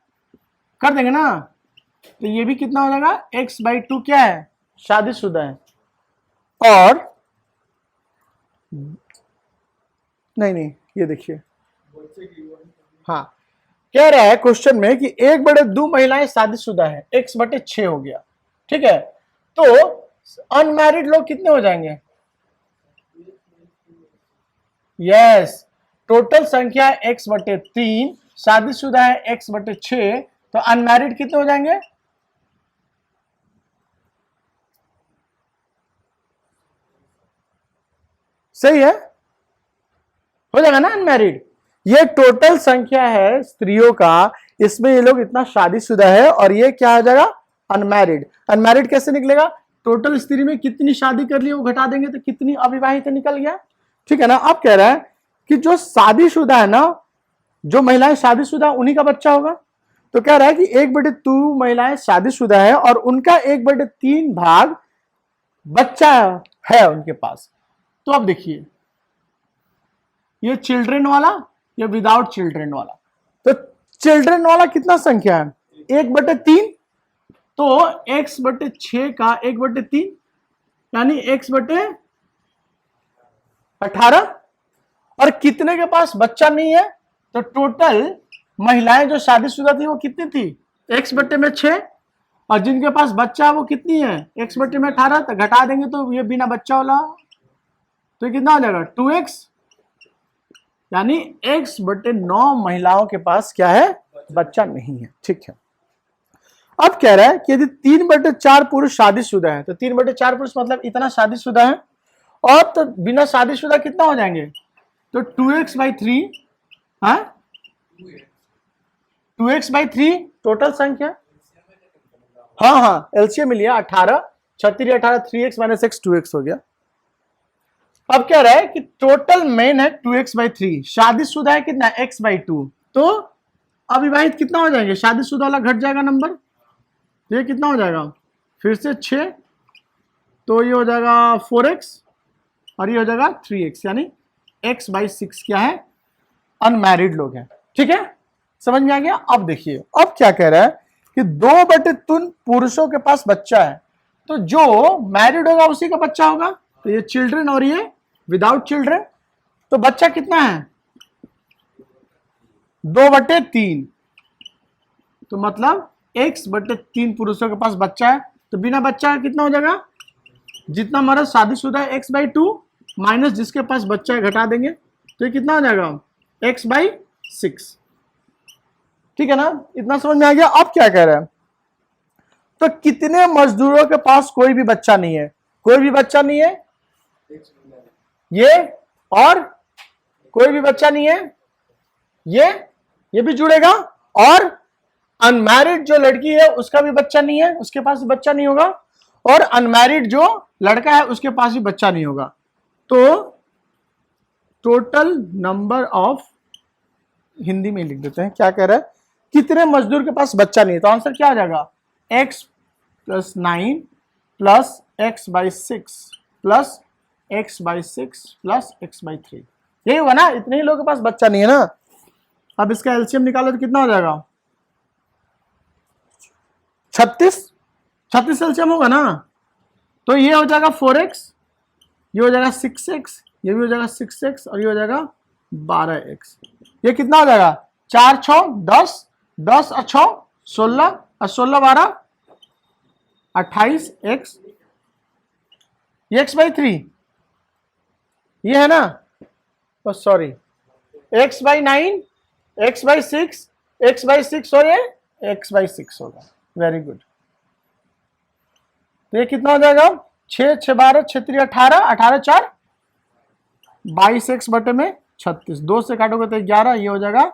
ना, तो ये भी कितना हो जाएगा, x/2 क्या है, शादीशुदा है। और नहीं ये देखिए, हाँ कह रहा है क्वेश्चन में कि 1/2 महिलाएं शादीशुदा है, x/6 हो गया। ठीक है, तो अनमैरिड लोग कितने हो जाएंगे, यस, टोटल संख्या x/3, शादीशुदा है x/6, तो अनमैरिड कितने हो जाएंगे, सही है, हो जाएगा ना अनमैरिड। ये टोटल संख्या है स्त्रियों का, इसमें ये लोग इतना शादीशुदा है, और ये क्या हो जाएगा, अनमैरिड। अनमैरिड कैसे निकलेगा, टोटल स्त्री में कितनी शादी कर ली वो घटा देंगे, तो कितनी अविवाहित निकल गया। ठीक है ना। अब कह रहा है कि जो शादीशुदा है ना, जो महिलाएं शादीशुदा उन्हीं का बच्चा होगा, तो कह रहा है कि 1/2 महिलाएं शादीशुदा है और उनका 1/3 भाग बच्चा है उनके पास। तो अब देखिए ये चिल्ड्रन वाला या विदाउट चिल्ड्रन वाला, तो चिल्ड्रन वाला कितना संख्या है, 1/3, तो x/6 का 1/3 यानी x/18, और कितने के पास बच्चा नहीं है, तो टोटल महिलाएं जो शादीशुदा थी वो कितनी थी, x/6, और जिनके पास बच्चा वो कितनी है, x/18, तो घटा देंगे तो ये बिना बच्चा वाला, तो ये कितना हो जाएगा 2x, यानी x/9 महिलाओं के पास क्या है, बच्चा नहीं है। ठीक है, अब कह रहा है कि यदि 3/4 पुरुष शादीशुदा है, तो 3/4 पुरुष मतलब इतना शादीशुदा है, और तो बिना शादीशुदा कितना हो जाएंगे, तो 2x/3, हाँ 2x/3 टोटल संख्या, हाँ एलसीएम मिल गया, 18 36 18 3x - x 2x हो गया। अब क्या रहा है कि टोटल मेन है 2x/3, शादीशुदा है कितना, x/2, तो अविवाहित कितना हो जाएंगे, शादीशुदा वाला घट जाएगा नंबर, ये कितना हो जाएगा, फिर से 6, तो ये हो जाएगा 4x, और ये हो जाएगा 3x, यानी x/6 क्या है, अनमैरिड लोग हैं। ठीक है, समझ में आ गया। अब देखिए अब क्या कह रहा है कि 2/3 पुरुषों के पास बच्चा है, तो जो मैरिड होगा उसी का बच्चा होगा, तो ये चिल्ड्रन और ये विदाउट चिल्ड्रन, तो बच्चा कितना है 2/3, तो मतलब x/3 पुरुषों के पास बच्चा है, तो बिना बच्चा कितना हो जाएगा जितना मर्द शादीशुदा है x/2 माइनस जिसके पास बच्चा है घटा देंगे, तो ये कितना हो जाएगा x/6। ठीक है ना, इतना समझ में आ गया। अब क्या कह रहे हैं, तो कितने मजदूरों के पास कोई भी बच्चा नहीं है, कोई भी बच्चा नहीं है ये, और कोई भी बच्चा नहीं है ये भी जुड़ेगा, और अनमैरिड जो लड़की है उसका भी बच्चा नहीं है, उसके पास भी बच्चा नहीं होगा, और अनमैरिड जो लड़का है उसके पास भी बच्चा नहीं होगा। तो टोटल नंबर ऑफ, हिंदी में लिख देते हैं, क्या कह रहा है, कितने मजदूर के पास बच्चा नहीं है, तो आंसर क्या आ जाएगा x + 9 + x/6 + x/6 + x/3, यही होगा ना, इतने ही लोगों के पास बच्चा नहीं है ना। अब इसका एलसीएम निकालो तो कितना हो जाएगा 36 एलसीएम होगा ना, तो ये हो जाएगा 4x, ये हो जाएगा 6x, ये भी हो जाएगा 6x, और ये हो जाएगा 12x। ये कितना हो जाएगा 4 6 10, 10 और 6 16, और 16 12 28x, ये x/3 ये है ना, तो सॉरी x/9, x/6, x/6 और ये x/6 होगा। Very good. तो ये कितना हो जाएगा 6 6 12 6 3 18, 18 4 22x बटे में 36, 2 से काटोगे तो 11, ये हो जाएगा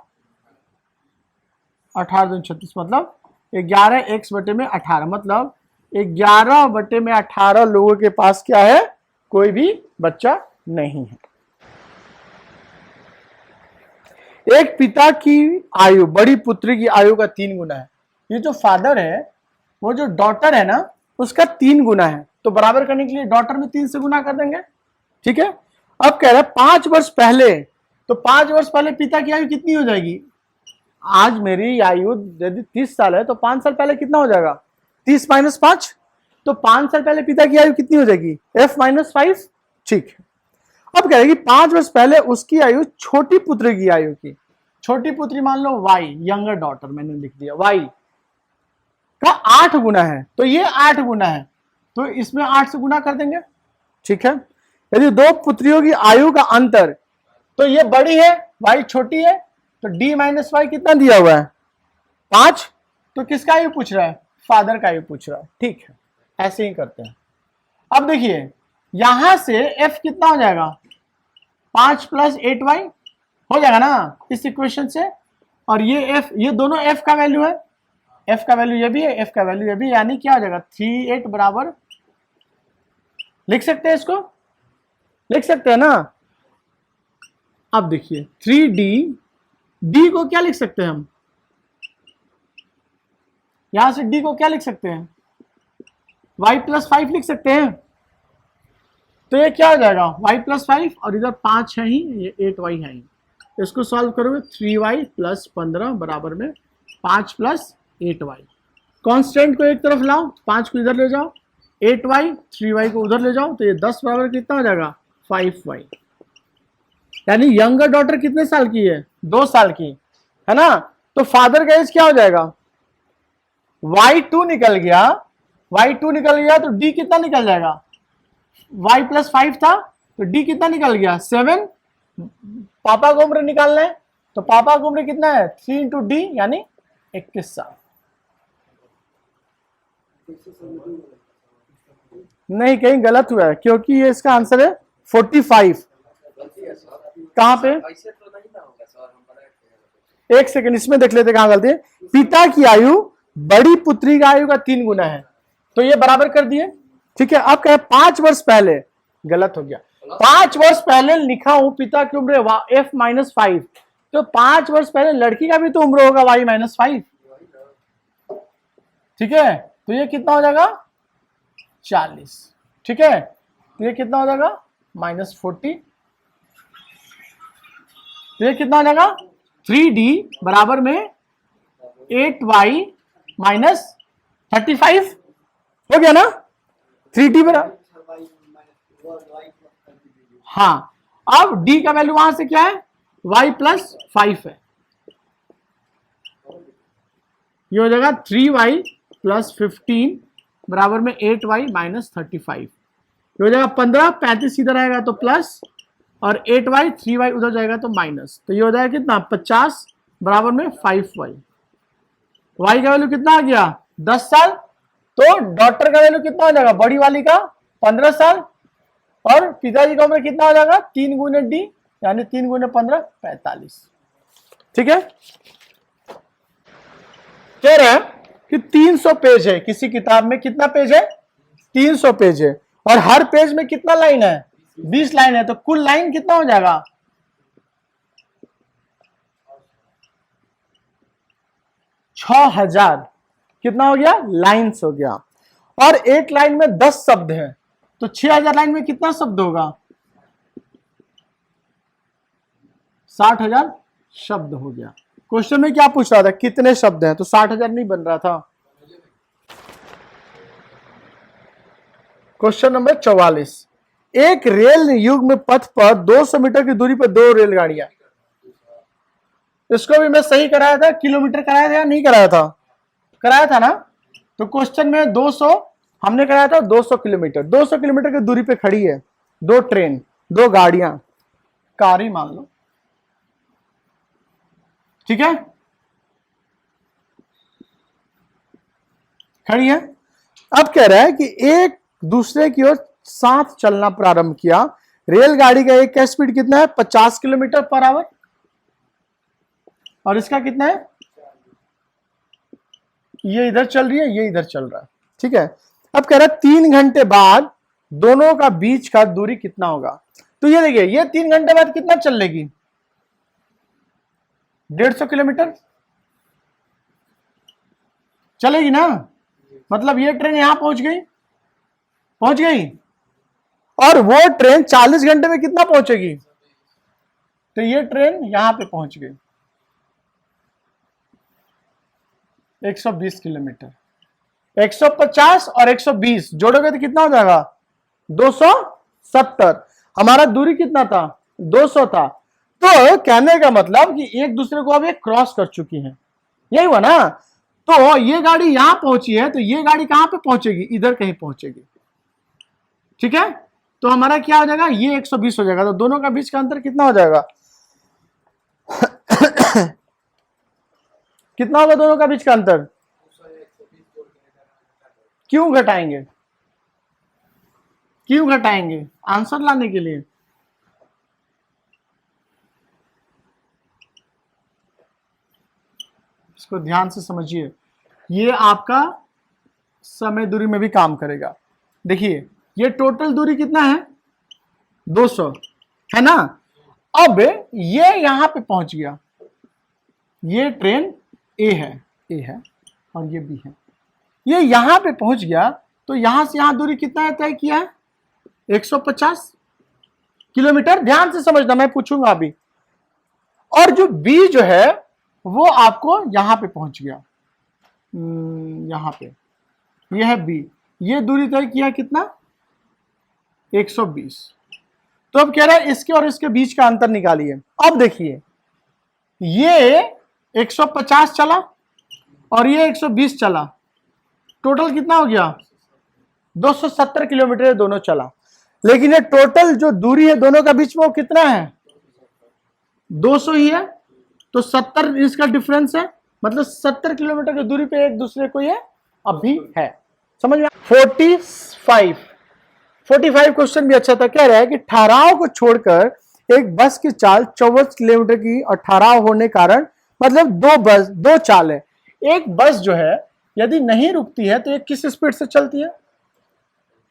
18 दूनी 36, मतलब 11x बटे में 18, मतलब 11 बटे में 18 लोगों के पास क्या है, कोई भी बच्चा नहीं है। एक पिता की आयु बड़ी पुत्री की आयु का 3 गुना है। ये जो फादर है वो जो डॉटर है ना उसका 3 गुना है, तो बराबर करने के लिए डॉटर में 3 से गुना कर देंगे। ठीक है, अब कह रहे हैं 5 वर्ष पहले, तो 5 वर्ष पहले पिता की आयु कितनी हो जाएगी, आज मेरी आयु यदि 30 साल है तो 5 साल पहले कितना हो जाएगा 30 - 5, तो 5 साल पहले पिता की आयु कितनी हो जाएगी f - 5। ठीक है, अब कह रहे कि 5 वर्ष पहले उसकी आयु छोटी पुत्री की आयु की, छोटी पुत्री मान लो y, यंगर डॉटर मैंने लिख दिया, y का 8 गुना है, तो ये 8 गुना है, तो इसमें 8 से गुना कर देंगे। ठीक है, यदि 2 पुत्रियों की आयु का अंतर, तो ये बड़ी है y छोटी है, तो d - y कितना दिया हुआ है 5, तो किसका आयु पूछ रहा है, फादर का आयु पूछ रहा है। ठीक है, ऐसे ही करते हैं। अब देखिए यहां से f कितना हो जाएगा 5 + 8y हो जाएगा ना इस इक्वेशन से, और ये f, ये दोनों f का वैल्यू है, f का वैल्यू ये भी है, f का वैल्यू ये भी, यानी क्या हो जाएगा 38 बराबर, लिख सकते हैं इसको, लिख सकते हैं ना। अब देखिए 3d, d को क्या लिख सकते हैं हम, यहां से d को क्या लिख सकते हैं y + 5 लिख सकते हैं, तो ये क्या हो जाएगा y + 5, और इधर 5 है ही, ये 8y है ही, इसको सॉल्व करोगे 3y + 15 बराबर में 5 + 8y, कांस्टेंट को एक तरफ लाओ, 5 को इधर ले जाओ, 8y 3y को उधर ले जाओ, तो ये 10 बराबर कितना हो जाएगा 5y, यानी यंगर डॉटर कितने साल की है 2 साल की है ना, तो फादर का एज क्या हो जाएगा y2 निकल गया, y2 निकल गया, तो d कितना निकल जाएगा, y + 5 था तो d कितना निकल गया 7, पापा को उम्र निकालना है, तो पापा की उम्र कितना है 3 × d यानी 21 साल। नहीं, कहीं गलत हुआ है, क्योंकि ये इसका आंसर है 45। कहां पे, एक सेकंड इसमें देख लेते कहां गलती है। पिता की आयु बड़ी पुत्री की आयु का 3 गुना है, तो ये बराबर कर दिए। ठीक है, अब क्या है 5 वर्ष पहले, गलत हो गया, 5 वर्ष पहले लिखा हूं पिता की उम्र f - 5, तो 5 वर्ष पहले लड़की का भी तो उम्र होगा y - 5। ठीक है, तो ये कितना हो जाएगा 40। ठीक है, तो ये कितना हो जाएगा -40, तो ये कितना हो जाएगा 3d बराबर में 8y - 35 हो गया ना, 3d बराबर, हाँ, अब d का वैल्यू वहां से क्या है y + 5 है, ये हो जाएगा 3y + 15 बराबर में 8y - 35। ये हो जाएगा 15, 35 इधर आएगा तो प्लस, और 8y 3y उधर जाएगा तो माइनस। तो ये हो जाएगा कितना 50 बराबर में 5y। y का वैल्यू कितना आ गया 10 साल। तो डॉटर का वैल्यू कितना हो जाएगा बड़ी वाली का 15 साल, और पिताजी का उम्र कितना हो जाएगा 3 गुने डी, यानी 3 गुने 15 45। ठीक है, कह रहे हैं कि 300 पेज है किसी किताब में, कितना पेज है 300 पेज है, और हर पेज में कितना लाइन है 20 लाइन है, तो कुल लाइन कितना हो जाएगा 6000। कितना हो गया लाइन्स हो गया, और एक लाइन में 10 शब्द है, तो 6000 लाइन में कितना शब्द होगा 60,000 शब्द हो गया। क्वेश्चन में क्या पूछ रहा था कितने शब्द हैं, तो 60,000 नहीं बन रहा था। क्वेश्चन नंबर 44, एक रेल युग्म पथ पर 200 मीटर की दूरी पर 2 रेलगाड़ियां। इसको भी मैं सही कराया था, किलोमीटर कराया था या नहीं कराया था, कराया था ना। तो क्वेश्चन में 200 हमने कराया था 200 किलोमीटर, 200 किलोमीटर की दूरी पे खड़ी है 2 ट्रेन, 2 गाड़ियां, कार ही मान लो। ठीक है, खड़ी है। अब कह रहा है कि एक दूसरे की ओर साथ चलना प्रारंभ किया। रेलगाड़ी का एक का स्पीड कितना है 50 किलोमीटर पर आवर, और इसका कितना है, ये इधर चल रही है, ये इधर चल रहा है। ठीक है, अब कह रहा है 3 घंटे बाद दोनों का बीच का दूरी कितना होगा। तो ये देखिए, ये 3 घंटे बाद कितना चल लेगी 150 किलोमीटर चलेगी ना। मतलब ये ट्रेन यहां पहुंच गई, और वो ट्रेन 40 घंटे में कितना पहुंचेगी, तो ये ट्रेन यहां पे पहुंच गई 120 किलोमीटर। 150 और 120 जोड़ोगे तो कितना हो जाएगा 270। हमारा दूरी कितना था 200 था। तो कहने का मतलब कि एक दूसरे को अब ये क्रॉस कर चुकी हैं, यही हुआ ना। तो ये गाड़ी यहां पहुंची है, तो ये गाड़ी कहां पे पहुंचेगी, इधर कहीं पहुंचेगी। ठीक है, तो हमारा क्या हो जाएगा, ये 120 हो जाएगा। तो दोनों का बीच का अंतर कितना हो जाएगा कितना होगा दोनों का बीच का अंतर, क्यों घटाएंगे आंसर लाने के लिए। इसको ध्यान से समझिए, ये आपका समय दूरी में भी काम करेगा। देखिए, ये टोटल दूरी कितना है 200 है ना। अब ये यहां पे पहुंच गया, ये ट्रेन ए है और ये बी है, ये यहां पे पहुंच गया। तो यहां से यहां दूरी कितना तय किया है 150 किलोमीटर। ध्यान से समझना, मैं पूछूंगा अभी। और जो बी जो है वो आपको यहां पे पहुंच गया, यहां पे, ये है बी, ये दूरी तय किया कितना 120। तो अब कह रहा है इसके और इसके बीच का अंतर निकालिए। अब देखिए, ये 150 चला और ये 120 चला, टोटल कितना हो गया 270 किलोमीटर दोनों चला। लेकिन ये टोटल जो दूरी है दोनों का बीच में वो कितना है 200 ही है। तो 70 इसका डिफरेंस है, मतलब 70 किलोमीटर की दूरी पे एक दूसरे को ये अभी है। समझ में 45 क्वेश्चन भी अच्छा था। कह रहा है कि ठहराव को छोड़कर एक बस की चाल 24 किलोमीटर की और ठहराव होने कारण, मतलब दो चाल है। एक बस जो है यदि नहीं रुकती है तो ये किस स्पीड से चलती है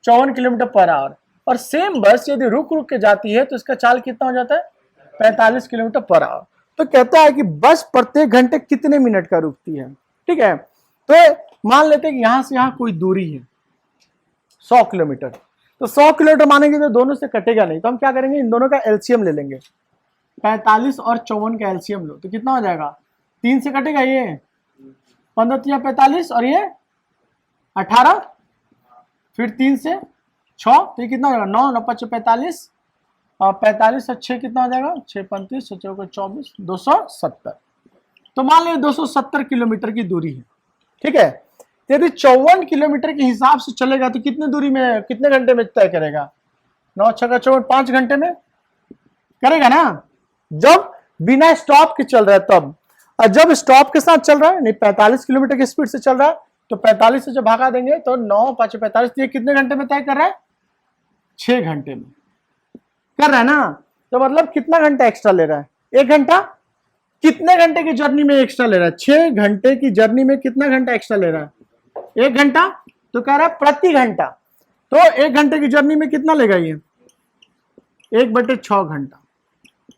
54 किलोमीटर पर आवर, और सेम बस यदि रुक के जाती है तो इसका चाल कितना हो जाता है 45 किलोमीटर पर आवर। तो कहता है कि बस प्रत्येक घंटे कितने मिनट का रुकती है। ठीक है, तो मान लेते हैं कि यहां से यहां कोई दूरी है 100 किलोमीटर, तो 100 किलोमीटर मानेंगे तो दोनों से कटेगा नहीं। तो हम क्या करेंगे, इन दोनों का एलसीएम ले लेंगे। 45 और 54 का एलसीएम लो तो कितना हो जाएगा 3 से कटेगा, ये 15 45 और ये 18, फिर 3 से 6, तो ये कितना हो जाएगा 9 9 5 45, और 45 और 6 कितना हो जाएगा 6 35 6 24 270। तो मान लीजिए 270 किलोमीटर की दूरी है। ठीक है, तो यदि 54 किलोमीटर के हिसाब से चलेगा तो कितने दूरी में, कितने घंटे में तय करेगा? 9 छक्का 54, 5 घंटे में करेगा ना, जब बिना स्टॉप के चल रहा है तब। और जब स्टॉप के साथ चल रहा है, नहीं 45 किलोमीटर की स्पीड से चल रहा है, तो 45 से जब भागा देंगे तो 9 5 45, ये कितने घंटे में तय कर रहा है? 6 घंटे में कर रहा है ना। तो मतलब कितना घंटा एक्स्ट्रा ले रहा है? 1 घंटा। कितने घंटे की जर्नी में एक्स्ट्रा ले रहा है? 6 घंटे की जर्नी में कितना घंटा एक्स्ट्रा ले रहा है? 1 घंटा। तो कह रहा है प्रति घंटा, तो 1 घंटे की जर्नी में कितना लेगा ये? 1/6 घंटा।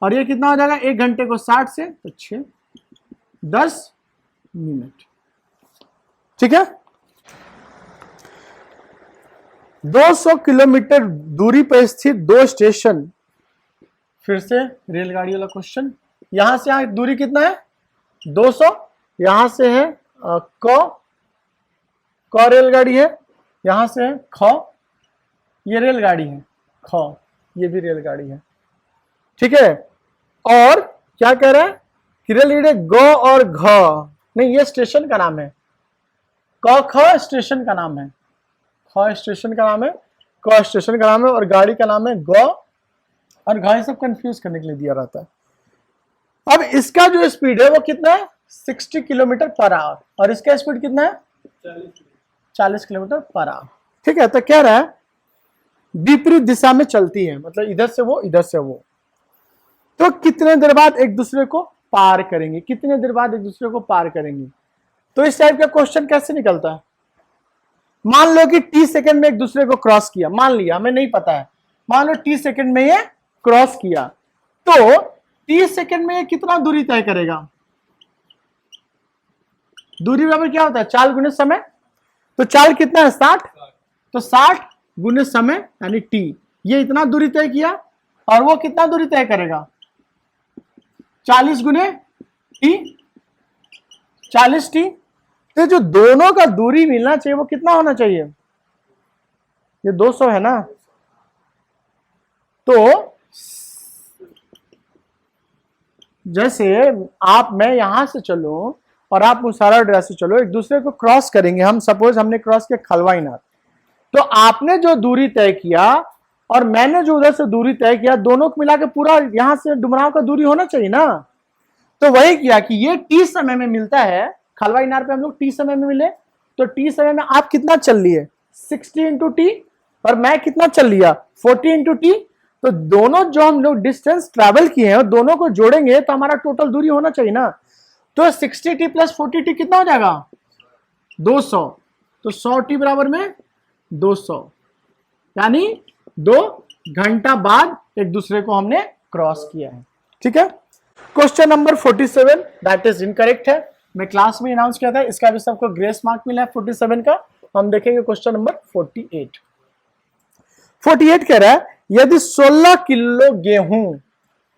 और ये कितना हो जाएगा? 1 घंटे को 60 से तो 6 10 मिनट। ठीक है। 200 किलोमीटर दूरी पर स्थित 2 स्टेशन, फिर से रेलगाड़ी वाला क्वेश्चन। यहां से यहां दूरी कितना है? 200। यहां से है क रेलगाड़ी है, यहां से है ख, ये रेलगाड़ी है ख, ये भी रेलगाड़ी है। ठीक है। और क्या कह रहा है कि रेलगाड़ी ग और घ, नहीं ये स्टेशन का नाम है, क ख स्टेशन का नाम है, ख स्टेशन का नाम है, क स्टेशन का नाम है, और गाड़ी का नाम है ग और घ। सब कंफ्यूज करने के लिए दिया रहता है। अब इसका जो स्पीड है वो कितना है? 60 किलोमीटर पर आवर, और इसका स्पीड कितना है? 40 किलोमीटर पर आवर। ठीक है। तो कह रहा है विपरीत दिशा में चलती है, मतलब इधर से वो इधर से वो, तो कितने देर बाद एक दूसरे को पार करेंगे? कितने देर बाद एक दूसरे को पार करेंगे? तो इस टाइप का क्वेश्चन कैसे निकलता है? मान लो कि t सेकंड में एक दूसरे को क्रॉस किया, मान लिया, हमें नहीं पता है, मान लो t सेकंड में ये क्रॉस किया, तो t सेकंड में ये कितना दूरी तय करेगा? दूरी बराबर क्या होता है? चाल गुने समय। तो चाल कितना है? 60। तो 60 गुने समय यानी t, ये इतना दूरी तय किया, और वो कितना दूरी तय करेगा? 40 गुने t, 40 t। तो जो दोनों का दूरी मिलना चाहिए वो कितना होना चाहिए? ये 200 है ना। तो जैसे आप, मैं यहां से चलूं और आप मुसारा ड्रा से चलो, एक दूसरे को क्रॉस करेंगे हम, सपोज हमने क्रॉस किया खलवाई नाथ, तो आपने जो दूरी तय किया और मैंने जो उधर से दूरी तय किया, दोनों को मिला के पूरा यहां से डुमराव का दूरी होना चाहिए ना। तो वही किया कि ये टी समय में मिलता है, खलवाई नार पे हम लोग टी समय में मिले, तो टी समय में आप कितना चल लिए? 60 इंटू टी, और मैं कितना चल लिया? 40 इंटू टी। तो दोनों जो हम लोग डिस्टेंस ट्रैवल किए हैं दोनों को जोड़ेंगे तो हमारा टोटल दूरी होना चाहिए ना। तो 60t प्लस 40t कितना हो जाएगा? 200। तो 100t बराबर में 200, यानी 2 घंटा बाद एक दूसरे को हमने क्रॉस किया है। ठीक है। Question number 47 that is incorrect है, मैं क्लास में अनाउंस किया था, इसका भी सबको ग्रेस मार्क मिला है 47 का। हम देखेंगे क्वेश्चन नंबर 48। 48 कह रहा है यदि 16 किलो गेहूं,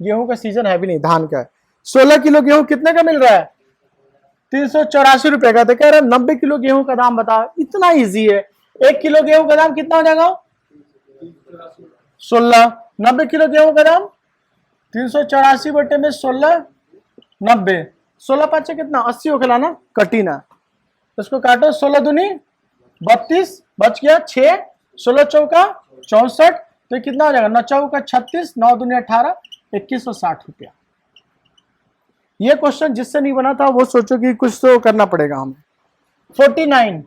गेहूं का सीजन है भी नहीं, धान का है, 16 किलो गेहूं कितने का मिल रहा है? 384 रुपए का। तो कह रहा है 90 किलो गेहूं का दाम बताओ। इतना इजी है, 1 किलो गेहूं का दाम कितना हो जाएगा? 16। 90 किलो गेहूं का दाम 384 बटे में 16, 90, 16 पाँच कितना? 80 हो गया ना, कटी ना, इसको काटो, 16 दूनी 32, बच गया 6, 16 चौका 64, तो कितना हो जाएगा? 9 चौका 36, 9 दूनी 18, 2160 रुपया। ये क्वेश्चन जिससे नहीं बना था वो सोचो कि कुछ तो करना पड़ेगा हमें। 49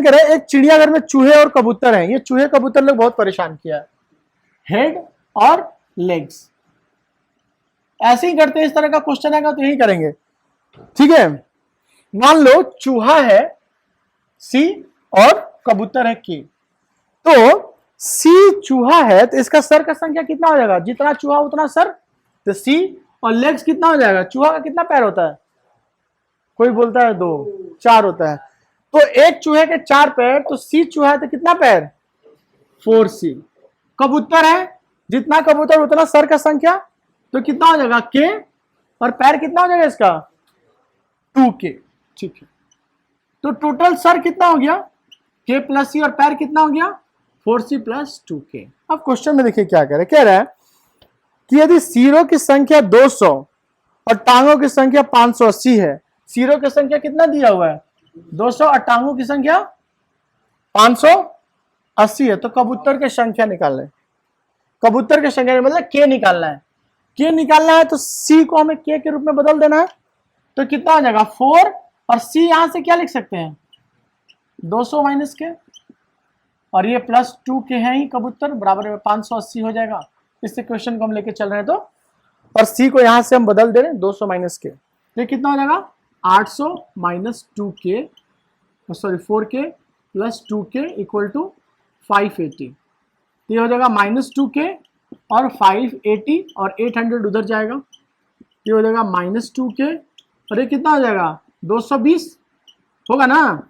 करे, एक चिड़ियाघर में चूहे और कबूतर हैं, ये चूहे कबूतर लोग बहुत परेशान किया है, हेड और लेग्स, ऐसे ही करते हैं। इस तरह का क्वेश्चन आएगा तो यही करेंगे। ठीक है। मान लो चूहा है सी और कबूतर है के, तो सी चूहा है तो इसका सर का संख्या कितना हो जाएगा? जितना चूहा उतना सर, तो सी, और लेग्स कितना हो जाएगा? चूहा का कितना पैर होता है? कोई बोलता है 2, 4 होता है, तो एक चूहे के 4 पैर, तो सी चूहा है तो कितना पैर? 4c। कबूतर है, जितना कबूतर उतना सर का संख्या, तो कितना हो जाएगा? के, और पैर कितना हो जाएगा इसका? 2k। ठीक है। तो टोटल सर कितना हो गया? k प्लस सी, और पैर कितना हो गया? 4c plus 2k। अब क्वेश्चन में देखिए क्या कह रहे, कह रहा है कि यदि सिरों की संख्या 200 और टांगों की संख्या 580 है, सिरों की संख्या कितना दिया हुआ है? 200 अट्टांगों की संख्या 580 है। तो कबूतर की संख्या निकालना है, कबूतर की संख्या मतलब के निकालना है, के निकालना है तो सी को हमें के रूप में बदल देना है। तो कितना हो जाएगा 4, और सी यहां से क्या लिख सकते हैं 200 माइनस के, और ये प्लस 2 के हैं ही कबूतर, बराबर में 580 हो जाएगा। इस इक्वेशन को हम लेके चल रहे हैं तो, और सी को यहां से हम बदल दे रहे हैं 200 माइनस के, तो कितना हो जाएगा 800 माइनस 2 के, सॉरी 4 के प्लस 2 के इक्वल टू 580। तो ये हो जाएगा माइनस 2 के और 580 और 800 उधर जाएगा, ये हो जाएगा माइनस 2 के, और ये कितना हो जाएगा 220 होगा ना,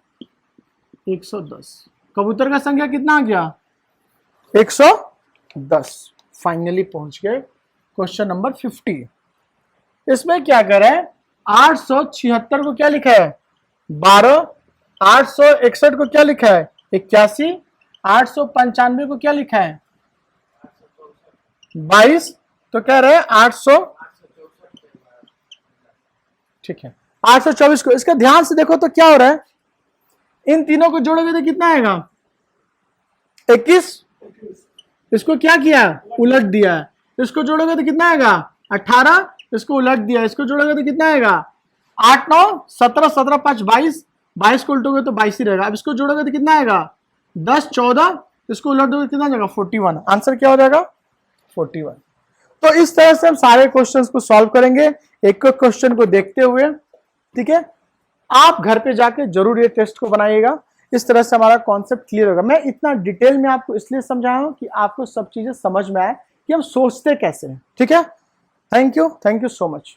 110। कबूतर का संख्या कितना आ गया 110। फाइनली पहुंच गए क्वेश्चन नंबर 50। इसमें क्या करें 876 को क्या लिखा है 12, 861 को क्या लिखा है 81, 895 को क्या लिखा है 22, तो कह रहे हैं 800, ठीक है 824 को। इसका ध्यान से देखो तो क्या हो रहा है, इन तीनों को जोड़ोगे तो कितना आएगा 21, इसको क्या किया उलट दिया, इसको जोड़ोगे तो कितना आएगा 18, इसको उलट दिया, इसको जोड़ोगे तो कितना आएगा 8 9 17, 17 5 22, 22 को उल्टोगे तो 22 ही रहेगा। अब इसको जोड़ोगे तो कितना आएगा 10 14, इसको उलट दोगे कितना जाएगा 41। आंसर क्या हो जाएगा 41। तो इस तरह से हम सारे क्वेश्चंस को सॉल्व करेंगे एक एक क्वेश्चन को देखते हुए, ठीक है। आप घर पे जाके जरूर ये टेस्ट को बनाइएगा, इस तरह से हमारा कॉन्सेप्ट क्लियर होगा। मैं इतना डिटेल में आपको इसलिए समझाया हूं कि आपको सब चीजें समझ में आए कि हम सोचते कैसे हैं, ठीक है। Thank you so much.